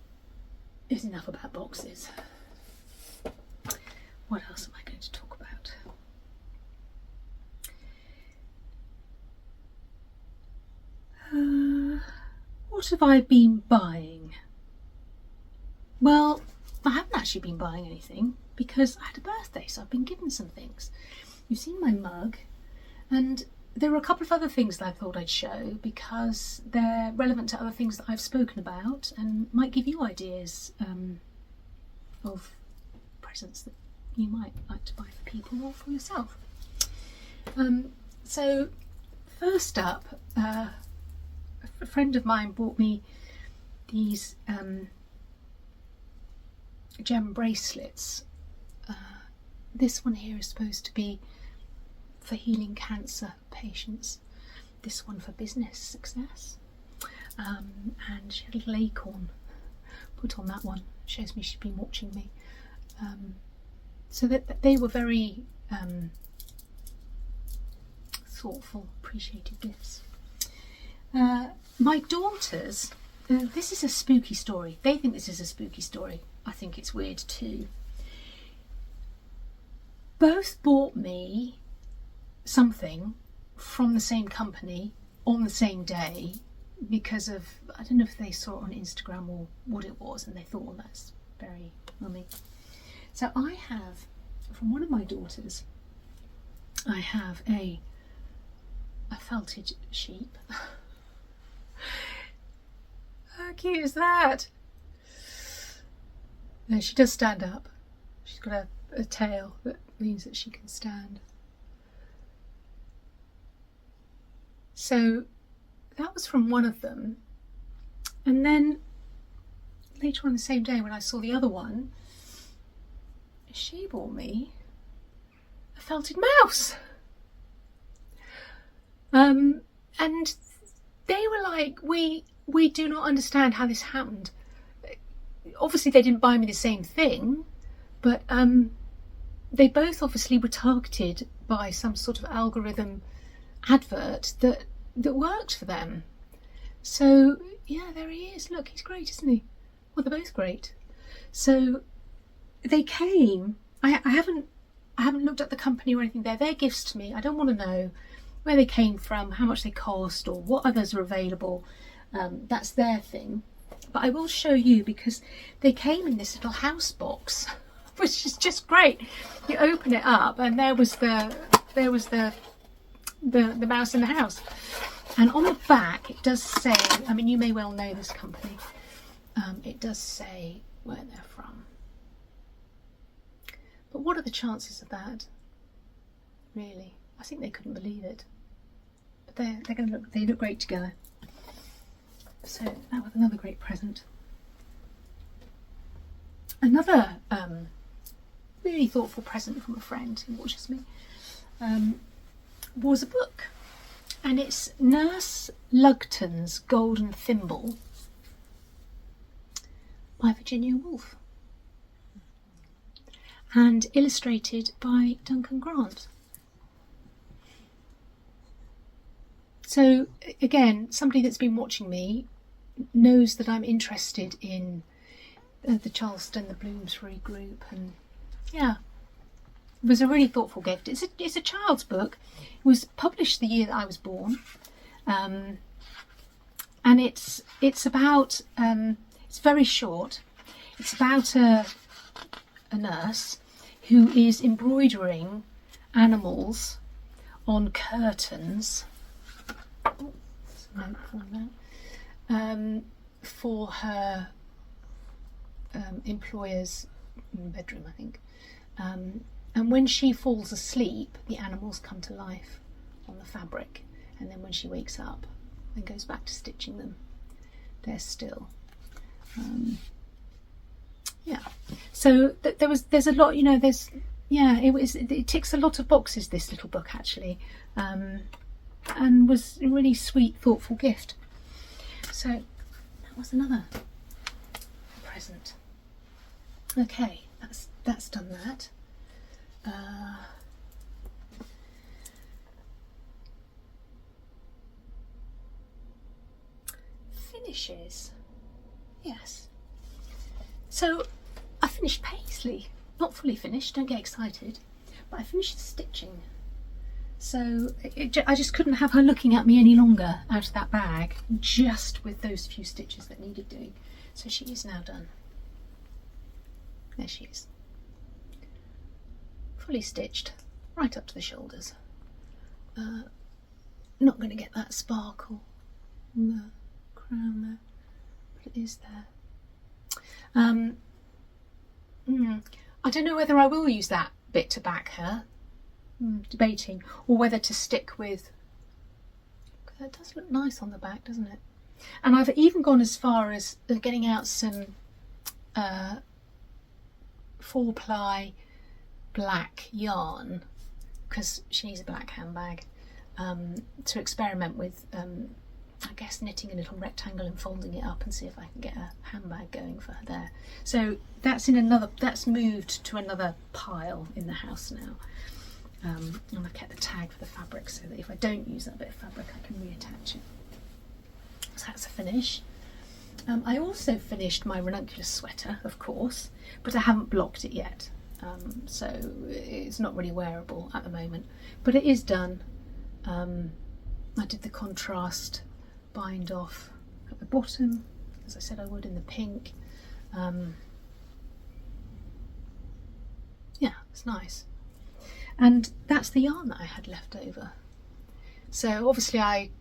is enough about boxes. What else am I going to talk about? What have I been buying? Well, I haven't actually been buying anything because I had a birthday, so I've been given some things. You've seen my mug, and there are a couple of other things that I thought I'd show because they're relevant to other things that I've spoken about and might give you ideas of presents that you might like to buy for people or for yourself. So first up, a friend of mine bought me these gem bracelets. This one here is supposed to be for healing cancer patients, this one for business success, and she had a little acorn put on that one. Shows me she's been watching me. So that they were very thoughtful, appreciated gifts. My daughters, this is a spooky story. They think this is a spooky story. I think it's weird too. Both bought me something from the same company on the same day because of, I don't know if they saw it on Instagram or what it was, and they thought, well, that's very mummy. So I have, from one of my daughters, I have a felted sheep. How cute is that? No, she does stand up. She's got a tail that means that she can stand. So that was from one of them. And then later on the same day when I saw the other one, she bought me a felted mouse. And they were like, we do not understand how this happened. Obviously they didn't buy me the same thing, but they both obviously were targeted by some sort of algorithm advert that worked for them. So yeah, there he is. Look, he's great, isn't he? Well, they're both great. So they came. I haven't looked at the company or anything. They're their gifts to me. I don't want to know where they came from, how much they cost, or what others are available. That's their thing. But I will show you because they came in this little house box, which is just great. You open it up, and there was the mouse in the house. And on the back it does say, I mean, you may well know this company, it does say where they're from. But what are the chances of that? Really, I think they couldn't believe it. But they look great together. So that was another great present. Another really thoughtful present from a friend who watches me was a book, and it's Nurse Lugton's Golden Thimble by Virginia Woolf and illustrated by Duncan Grant. So again, somebody that's been watching me knows that I'm interested in the Charleston, the Bloomsbury group, and yeah, was a really thoughtful gift. It's a child's book. It was published the year that I was born, and it's about it's very short. It's about a nurse who is embroidering animals on curtains. Oh, there's a note from that. For her employer's bedroom, I think. And when she falls asleep, the animals come to life on the fabric, and then when she wakes up and goes back to stitching them, they're still. Yeah. So there's a lot, you know. It ticks a lot of boxes, this little book, actually, and was a really sweet, thoughtful gift. So that was another present. Okay, that's done that. Finishes. Yes. So I finished Paisley. Not fully finished, don't get excited, but I finished the stitching. So I just couldn't have her looking at me any longer out of that bag, just with those few stitches that needed doing. So she is now done. There she is. Fully stitched, right up to the shoulders. Not going to get that sparkle on the crown there, but it is there. I don't know whether I will use that bit to back her, debating, or whether to stick with, that does look nice on the back, doesn't it? And I've even gone as far as getting out some 4-ply black yarn, because she needs a black handbag, to experiment with, I guess, knitting a little rectangle and folding it up and see if I can get a handbag going for her there. So that's moved to another pile in the house now. And I've kept the tag for the fabric so that if I don't use that bit of fabric, I can reattach it. So that's a finish. I also finished my ranunculus sweater, of course, but I haven't blocked it yet. So it's not really wearable at the moment, but it is done. I did the contrast bind off at the bottom, as I said I would, in the pink. Yeah, it's nice. And that's the yarn that I had left over. So obviously I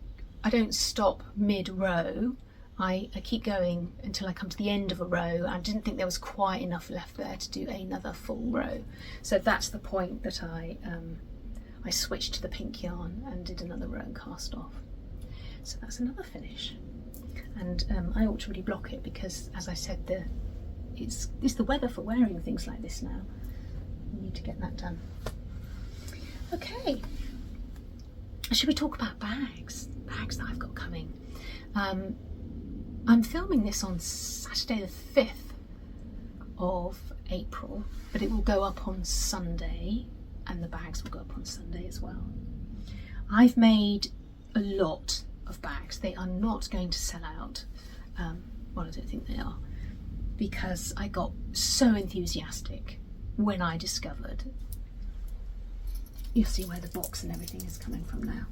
don't stop mid-row. I keep going until I come to the end of a row. I didn't think there was quite enough left there to do another full row. So that's the point that I switched to the pink yarn and did another row and cast off. So that's another finish. And I ought to really block it because, as I said, it's the weather for wearing things like this now. We need to get that done. Okay. Should we talk about bags? Bags that I've got coming. I'm filming this on Saturday the 5th of April, but it will go up on Sunday, and the bags will go up on Sunday as well. I've made a lot of bags. They are not going to sell out. Well, I don't think they are, because I got so enthusiastic when I discovered. You'll see where the box and everything is coming from now.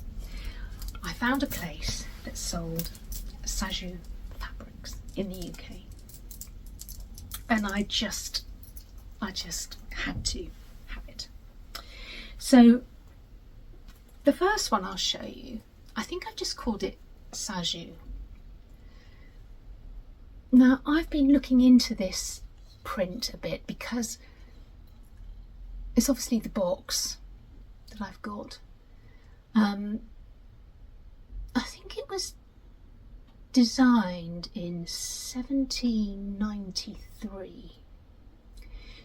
I found a place that sold Sajou fabrics in the UK, and I just had to have it. So the first one I'll show you, I think I've just called it Sajou. Now I've been looking into this print a bit because it's obviously the box that I've got. I think it was designed in 1793.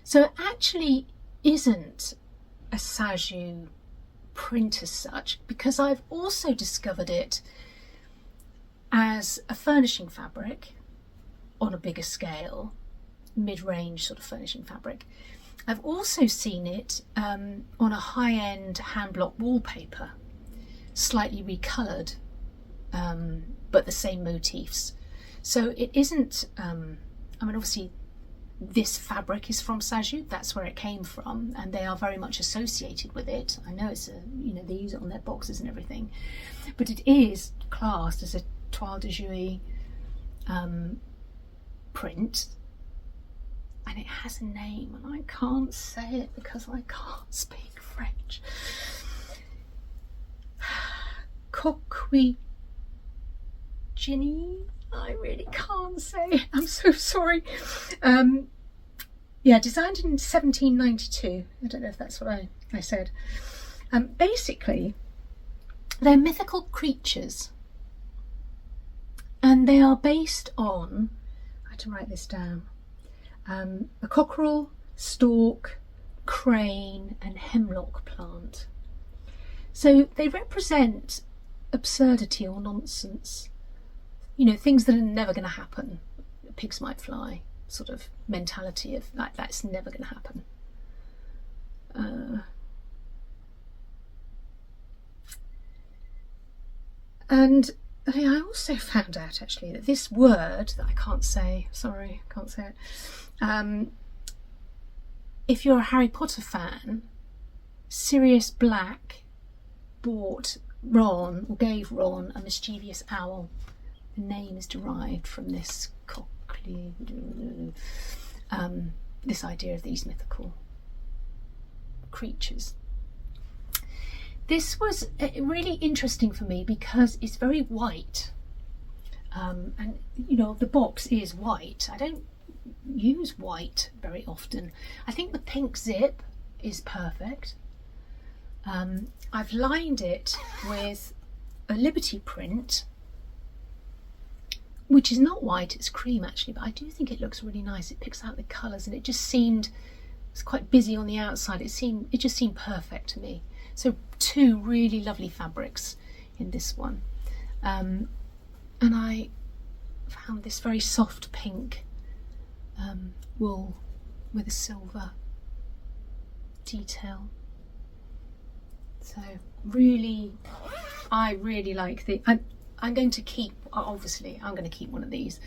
So it actually isn't a Sajou print as such, because I've also discovered it as a furnishing fabric on a bigger scale, mid-range sort of furnishing fabric. I've also seen it on a high-end hand-block wallpaper, slightly recoloured, but the same motifs. So it isn't, I mean, obviously this fabric is from Sajou. That's where it came from, and they are very much associated with it. I know it's they use it on their boxes and everything, but it is classed as a toile de jouy print, and it has a name, and I can't say it because I can't speak French. Coquigini? I really can't say. I'm so sorry. Yeah, designed in 1792. I don't know if that's what I said. Basically, they're mythical creatures, and they are based on, I had to write this down, a cockerel, stork, crane and hemlock plant. So they represent absurdity or nonsense, things that are never going to happen. Pigs might fly sort of mentality of like, that's never going to happen. And I also found out actually that this word that I can't say, sorry, I can't say it, if you're a Harry Potter fan, Sirius Black bought Ron, or gave Ron, a mischievous owl. The name is derived from this this idea of these mythical creatures. This was really interesting for me because it's very white, and the box is white. I don't use white very often. I think the pink zip is perfect. I've lined it with a Liberty print, which is not white, it's cream actually, but I do think it looks really nice. It picks out the colours, and it just seemed, it's quite busy on the outside. It just seemed perfect to me. So 2 really lovely fabrics in this one. And I found this very soft pink wool with a silver detail. So really, I really like the, I'm going to keep, obviously I'm going to keep one of these,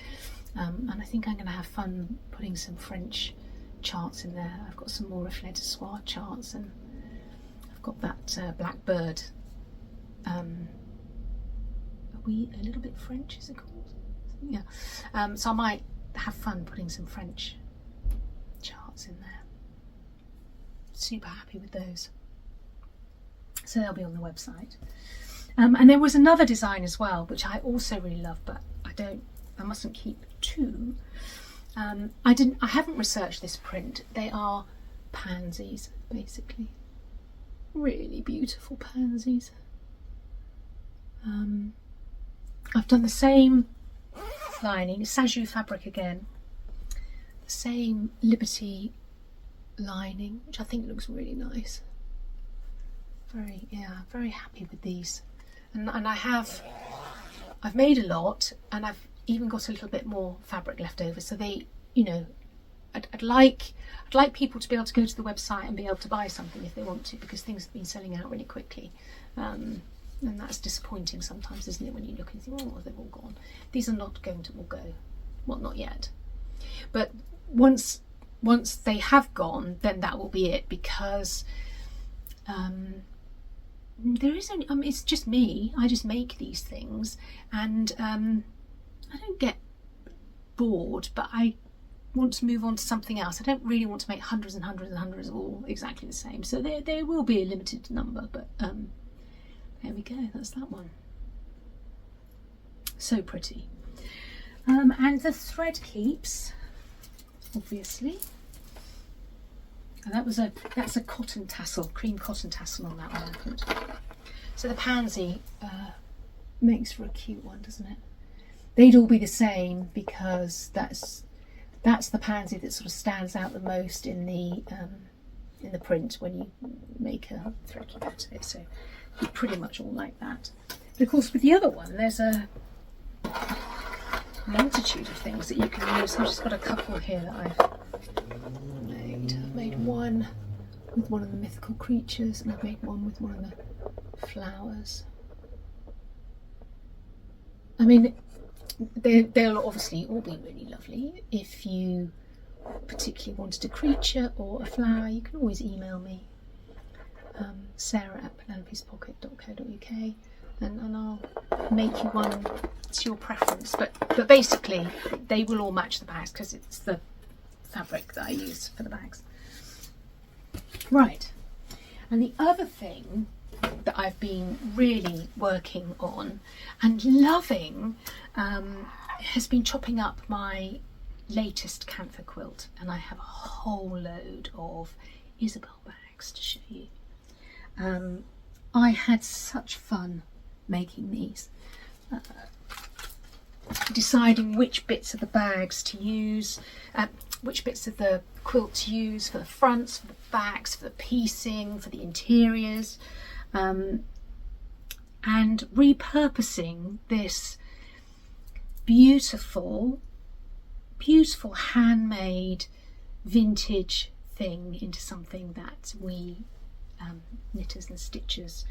and I think I'm going to have fun putting some French charts in there. I've got some more reflet de soie charts, and I've got that black bird. Are we a little bit French, is it called? Yeah. So I might have fun putting some French charts in there. Super happy with those. So they'll be on the website. And there was another design as well, which I also really love, but I mustn't keep 2. I haven't researched this print. They are pansies, basically. Really beautiful pansies. I've done the same lining, Sajou fabric again. The same Liberty lining, which I think looks really nice. Very happy with these. And I've made a lot, and I've even got a little bit more fabric left over. So they, I'd like people to be able to go to the website and be able to buy something if they want to, because things have been selling out really quickly. And that's disappointing sometimes, isn't it, when you look and think, oh, they've all gone. These are not going to all go. Well, not yet. But once they have gone, then that will be it, because there is only, it's just me. I just make these things, and I don't get bored, but I want to move on to something else. I don't really want to make hundreds and hundreds and hundreds of all exactly the same. So there will be a limited number, but there we go. That's that one. So pretty. And the thread keeps, obviously. And that's a cotton tassel, cream cotton tassel on that one. So the pansy makes for a cute one, doesn't it? They'd all be the same, because that's the pansy that sort of stands out the most in the print when you make a thread keep out of it. So it's pretty much all like that. But of course, with the other one, there's a multitude of things that you can use. I've just got a couple here that I've made. I've made one with one of the mythical creatures, and I've made one with one of the flowers. I mean, they'll obviously all be really lovely if you particularly wanted a creature or a flower, you can always email me, sarah@penelope'spocket.co.uk, and I'll make you one to your preference. But basically, they will all match the bags because it's the fabric that I use for the bags. Right, and the other thing that I've been really working on and loving has been chopping up my latest Cantha quilt, and I have a whole load of Isabel bags to show you. I had such fun making these, deciding which bits of the bags to use, which bits of the quilt to use for the fronts, for the backs, for the piecing, for the interiors, and repurposing this beautiful handmade vintage thing into something that we knitters and stitchers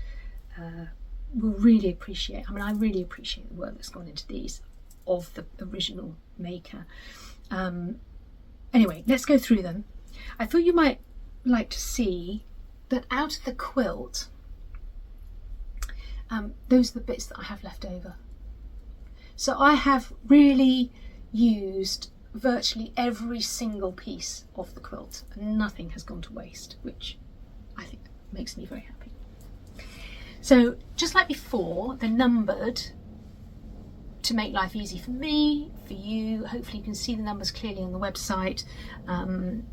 will really appreciate. I mean, I really appreciate the work that's gone into these of the original maker. Anyway, let's go through them. I thought you might like to see that out of the quilt, those are the bits that I have left over. So I have really used virtually every single piece of the quilt, and nothing has gone to waste, which I think makes me very happy. So just like before, they're numbered to make life easy for me, for you. Hopefully you can see the numbers clearly on the website, and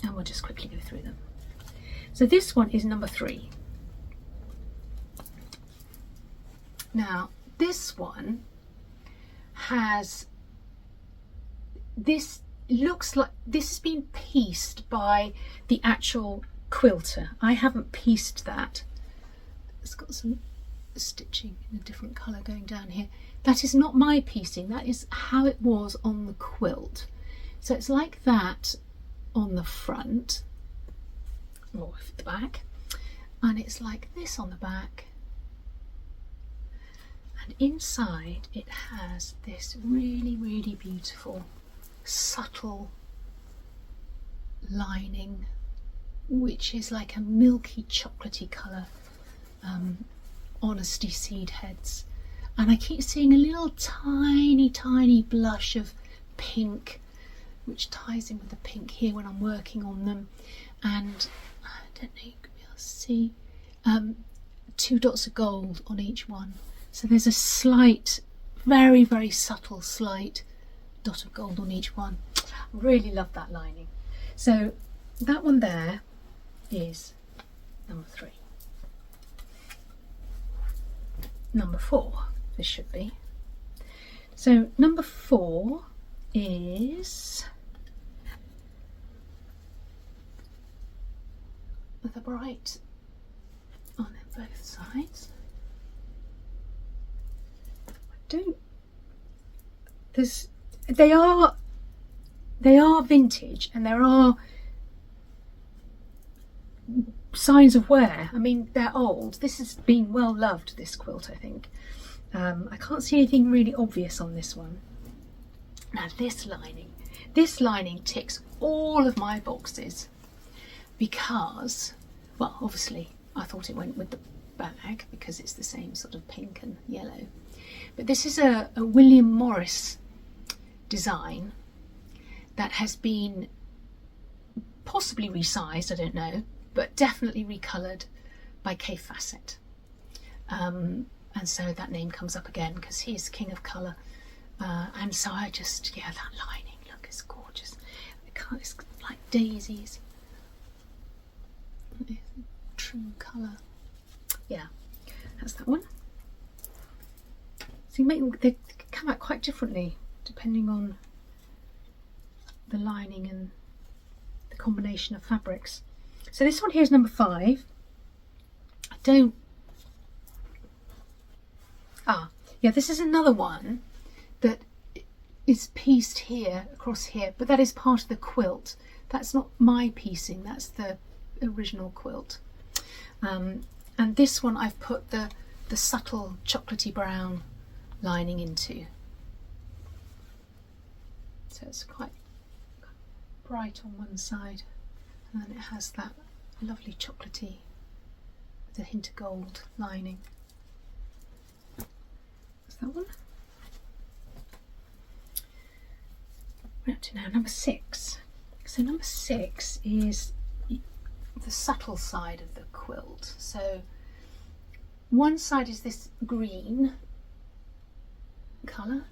we'll just quickly go through them. So this one is number 3. Now this one has, this looks like this has been pieced by the actual quilter. I haven't pieced that. It's got some stitching in a different colour going down here. That is not my piecing, that is how it was on the quilt. So it's like that on the front, or the back, and it's like this on the back, and inside it has this really, really beautiful subtle lining, which is like a milky chocolatey colour, honesty seed heads, and I keep seeing a little tiny blush of pink, which ties in with the pink here when I'm working on them, and I don't know, you can be able to see 2 dots of gold on each one. So there's a slight, very subtle slight dot of gold on each one. I really love that lining. So that one there is number 3. Number 4, this should be. So number 4 is the bright on both sides. They are vintage, and there are signs of wear. I mean, they're old. This has been well loved, this quilt, I think. I can't see anything really obvious on this one. Now this lining ticks all of my boxes because, well, obviously I thought it went with the bag because it's the same sort of pink and yellow. But this is a William Morris design that has been possibly resized, I don't know, but definitely recoloured by Kay Fassett. And so that name comes up again because he is king of colour. And so I just, yeah, that lining, look, it's gorgeous. It's like daisies. True colour. Yeah, that's that one. So they come out quite differently depending on the lining and the combination of fabrics. So this one here is number 5. Yeah, this is another one that is pieced here, across here, but that is part of the quilt. That's not my piecing, that's the original quilt. And this one I've put the subtle chocolatey brown lining into. So it's quite bright on one side, and then it has that lovely chocolatey with a hint of gold lining. That's that one. We're up to now number 6. So number 6 is the subtle side of the quilt. So one side is this green colour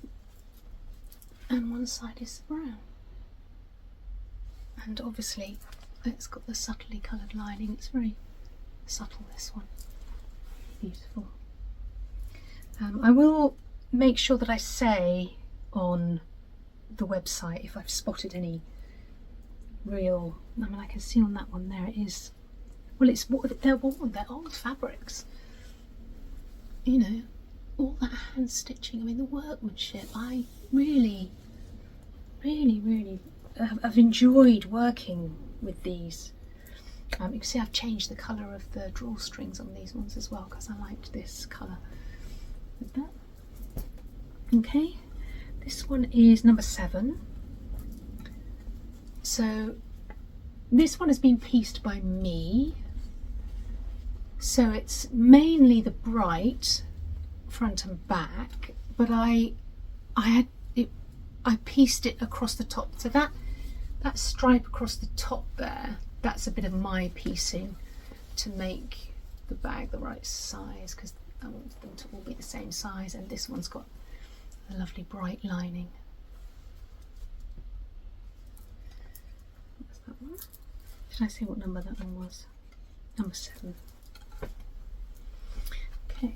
and one side is brown, and obviously it's got the subtly coloured lining. It's very subtle, this one. Beautiful. I will make sure that I say on the website if I've spotted any real, I mean I can see on that one there it is, well it's what they're worn, they're old fabrics, you know, all that hand stitching, I mean the workmanship, I really have enjoyed working with these. You can see I've changed the colour of the drawstrings on these ones as well because I liked this colour with that. Okay, this one is number 7. So this one has been pieced by me, so it's mainly the bright front and back, but I pieced it across the top, so that stripe across the top there, that's a bit of my piecing to make the bag the right size, because I want them to all be the same size, and this one's got a lovely bright lining. What's that one? Should I say what number that one was? Number 7. Okay.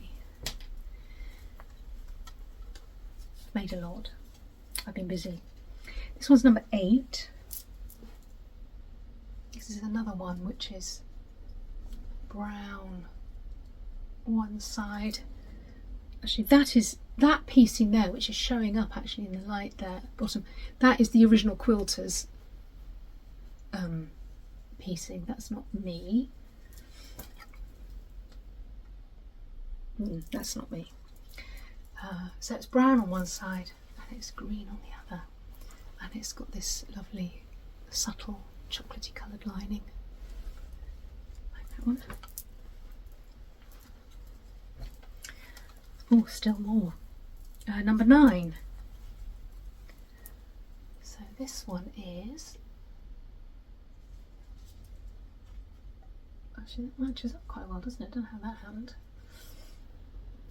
I've made a lot. I've been busy. This one's number 8. This is another one which is brown one side. Actually that piecing there, which is showing up actually in the light there bottom, that is the original quilter's piecing. That's not me. That's not me. So it's brown on one side and it's green on the other, and it's got this lovely subtle chocolatey coloured lining like that one. Oh, still more. Number 9. So this one is, actually that matches up quite well, doesn't it? Don't have that hand.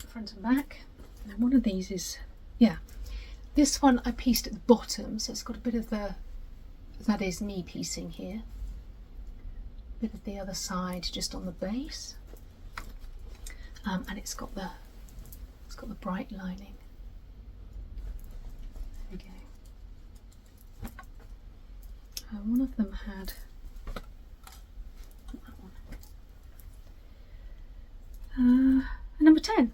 Front and back. Now one of these is, yeah, this one I pieced at the bottom, so it's got a bit of the, that is me piecing here, a bit of the other side just on the base, and it's got the bright lining. There we go. One of them had, not that one, number 10,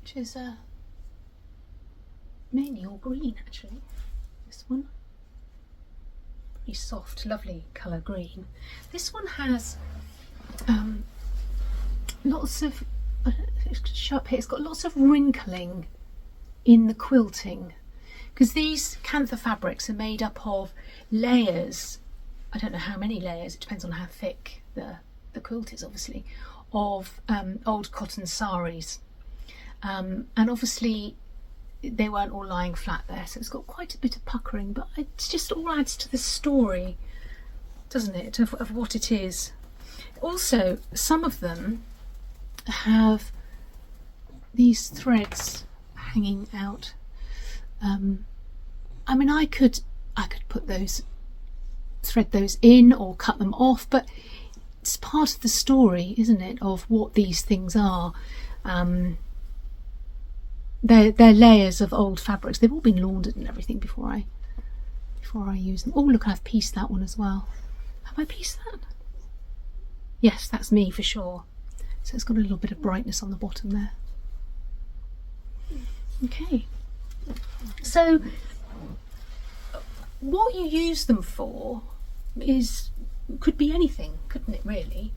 which is mainly all green actually. This one, pretty soft, lovely colour green. This one has lots of, show up here, it's got lots of wrinkling in the quilting, because these Cantha fabrics are made up of layers, I don't know how many layers, it depends on how thick the quilt is obviously, of old cotton saris, and obviously they weren't all lying flat there, so it's got quite a bit of puckering, but it just all adds to the story, doesn't it, of what it is. Also, some of them have these threads hanging out. I mean, I could put those, thread those in or cut them off, but it's part of the story, isn't it, of what these things are. They're layers of old fabrics. They've all been laundered and everything before I use them. Oh look, I've pieced that one as well. Have I pieced that? Yes, that's me for sure. So it's got a little bit of brightness on the bottom there. Okay, so what you use them for could be anything, couldn't it, really?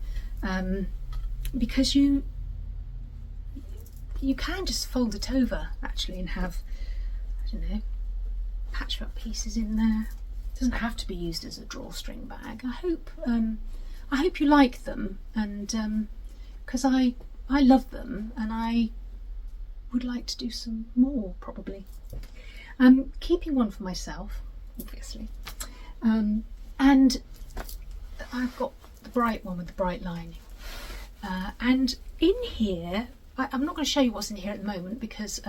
Because you can just fold it over actually and have, I don't know, patchwork pieces in there. It doesn't have to be used as a drawstring bag. I hope you like them, and because I love them, and I would like to do some more probably. I'm keeping one for myself, obviously, and I've got the bright one with the bright lining, and in here I'm not going to show you what's in here at the moment because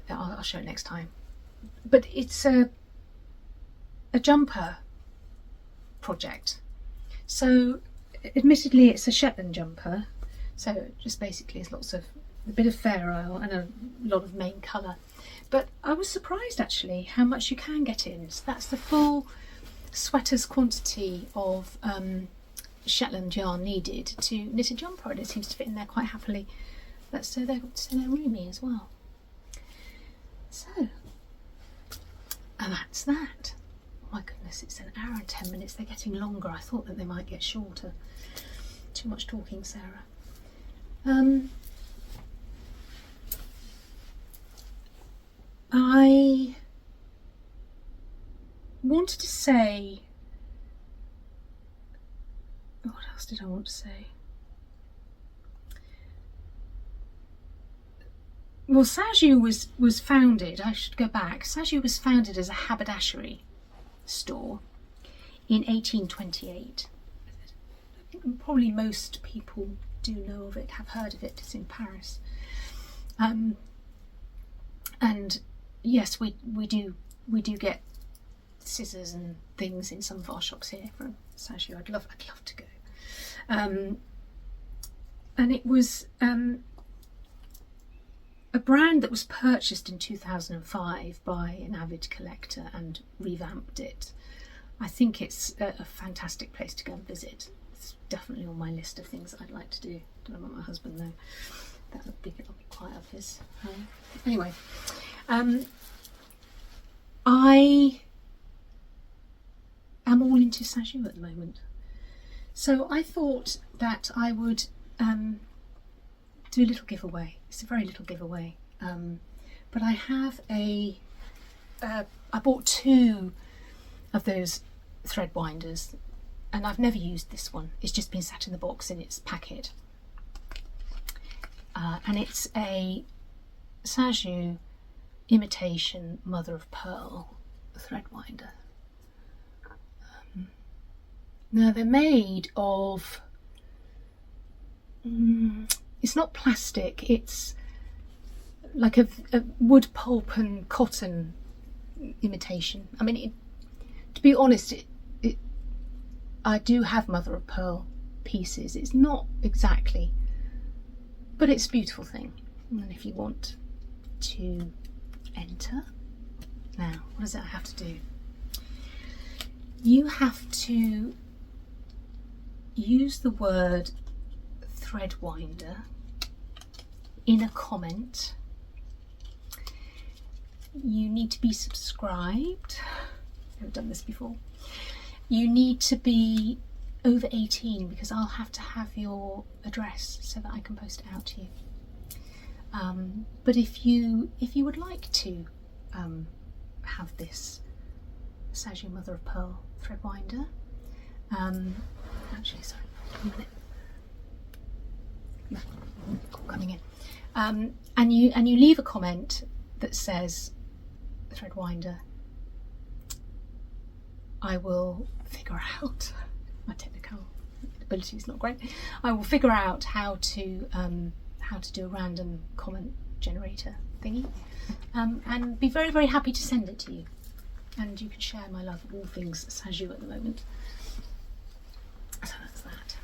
I'll show it next time, but it's a jumper project. So admittedly it's a Shetland jumper, so just basically it's lots of a bit of fair isle and a lot of main colour, but I was surprised actually how much you can get in. So that's the full sweater's quantity of Shetland yarn needed to knit a jumper, and it seems to fit in there quite happily. But so they're roomy as well. So, and that's that. Oh my goodness, it's an hour and 10 minutes. They're getting longer. I thought that they might get shorter. Too much talking, Sarah. I wanted to say, what else did I want to say? Well, Sajou was founded, I should go back, Sajou was founded as a haberdashery store in 1828. I think probably most people do know of it, have heard of it, it's in Paris. And yes, we do get scissors and things in some of our shops here from Sajou. I'd love to go. And it was a brand that was purchased in 2005 by an avid collector and revamped it. I think it's a fantastic place to go and visit. It's definitely on my list of things that I'd like to do. Don't know about my husband though. That'll be quite up his. Anyway, I am all into Sajou at the moment. So I thought that I would do a little giveaway. It's a very little giveaway, but I have I bought 2 of those thread winders, and I've never used this one. It's just been sat in the box in its packet, and it's a Sajou imitation mother of pearl thread winder. Now they're made of, it's not plastic, it's like a wood pulp and cotton imitation. I mean, to be honest, I do have mother of pearl pieces. It's not exactly, but it's a beautiful thing. And if you want to enter, now what does it have to do? You have to use the word thread winder in a comment. You need to be subscribed. I've never done this before. You need to be over 18 because I'll have to have your address so that I can post it out to you. But if you would like to have this Sajou mother of pearl thread winder, actually, sorry, a minute. No, coming in. And you leave a comment that says thread winder, I will figure out, my technical ability is not great, I will figure out how to do a random comment generator thingy, and be very, very happy to send it to you. And you can share my love of all things Sajou at the moment. So that's that.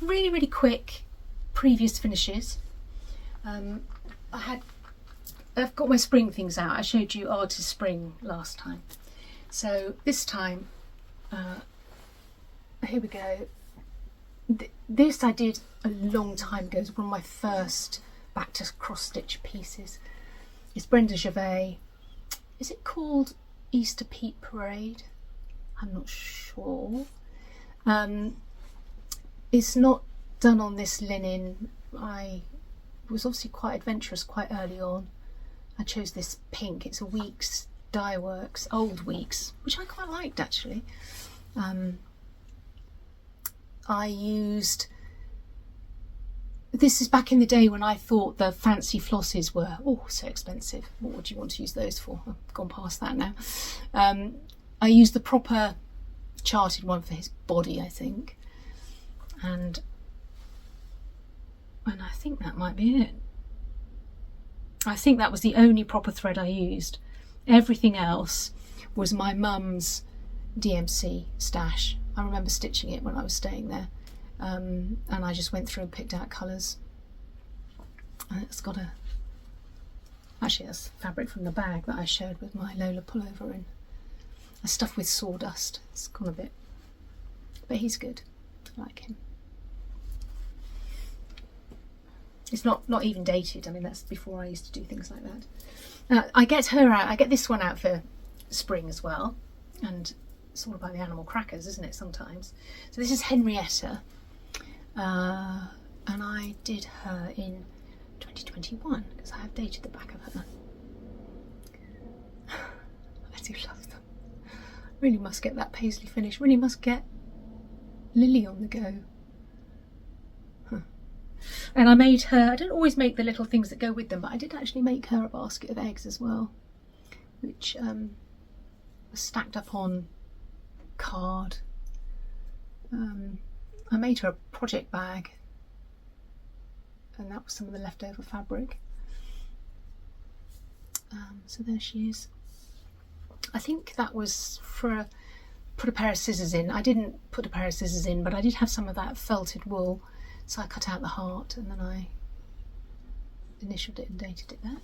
Really, really quick previous finishes. I've got my spring things out. I showed you Artist Spring last time. So this time, here we go. This I did a long time ago. It's one of my first back to cross stitch pieces. It's Brenda Gervais. Is it called Easter Peat Parade? I'm not sure. It's not done on this linen. I was obviously quite adventurous quite early on, I chose this pink. It's a Weeks Dye Works, old Weeks, which I quite liked actually. I used, this is back in the day when I thought the fancy flosses were so expensive. What would you want to use those for? I've gone past that now. I used the proper charted one for his body, I think, and I think that might be it. I think that was the only proper thread I used. Everything else was my mum's DMC stash. I remember stitching it when I was staying there, and I just went through and picked out colours. And it's got actually that's fabric from the bag that I showed with my Lola pullover in. A stuff with sawdust. It's gone a bit, but he's good. I like him. It's not even dated. I mean, that's before I used to do things like that. I get her out. I get this one out for spring as well, and it's all about the animal crackers, isn't it, sometimes? So this is Henrietta, and I did her in 2021 because I have dated the back of her. I do love them. Really must get that paisley finish. Really must get Lily on the go. And I made her, I don't always make the little things that go with them, but I did actually make her a basket of eggs as well, which was stacked up on card. I made her a project bag, and that was some of the leftover fabric. So there she is. I think that was for put a pair of scissors in. I didn't put a pair of scissors in, but I did have some of that felted wool, so I cut out the heart and then I initialed it and dated it there.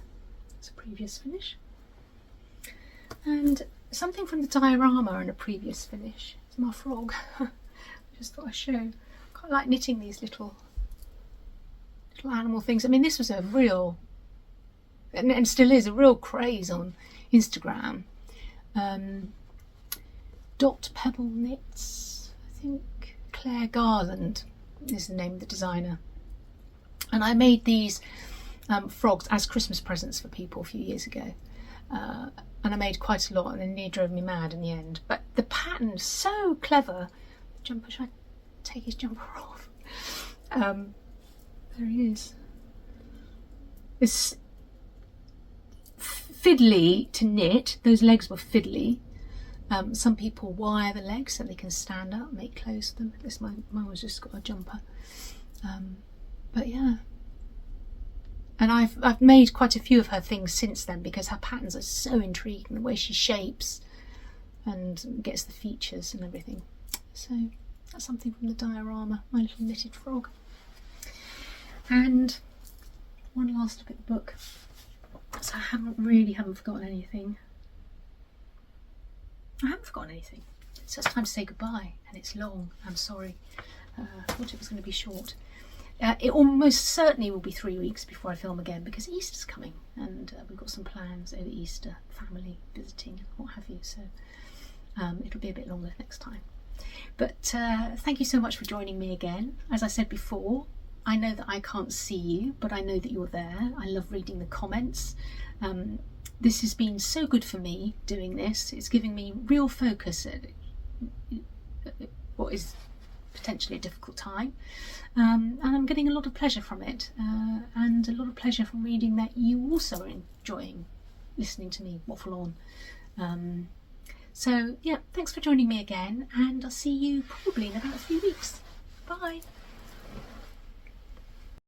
It's a previous finish. And something from the diorama and a previous finish. It's my frog. I just thought I'd show. I quite like knitting these little animal things. I mean, this was a real, and still is, a real craze on Instagram. Dot Pebble Knits, I think Claire Garland is the name of the designer. And I made these frogs as Christmas presents for people a few years ago. And I made quite a lot, and then nearly drove me mad in the end. But the pattern's so clever. The jumper, should I take his jumper off? There he is. It's fiddly to knit. Those legs were fiddly. Some people wire the legs so they can stand up, make clothes for them. This mine was just got a jumper. But yeah. And I've made quite a few of her things since then because her patterns are so intriguing, the way she shapes and gets the features and everything. So that's something from the diorama, my little knitted frog. And one last look at the book. So I haven't forgotten anything. I haven't forgotten anything. So it's time to say goodbye, and it's long. I'm sorry. I thought it was going to be short. It almost certainly will be 3 weeks before I film again because Easter's coming, and we've got some plans over Easter, family visiting, what have you. So it'll be a bit longer next time. But thank you so much for joining me again. As I said before, I know that I can't see you, but I know that you're there. I love reading the comments. This has been so good for me doing this. It's giving me real focus at what is potentially a difficult time, and I'm getting a lot of pleasure from it, and a lot of pleasure from reading that you also are enjoying listening to me waffle on. So yeah, thanks for joining me again, and I'll see you probably in about a few weeks. Bye.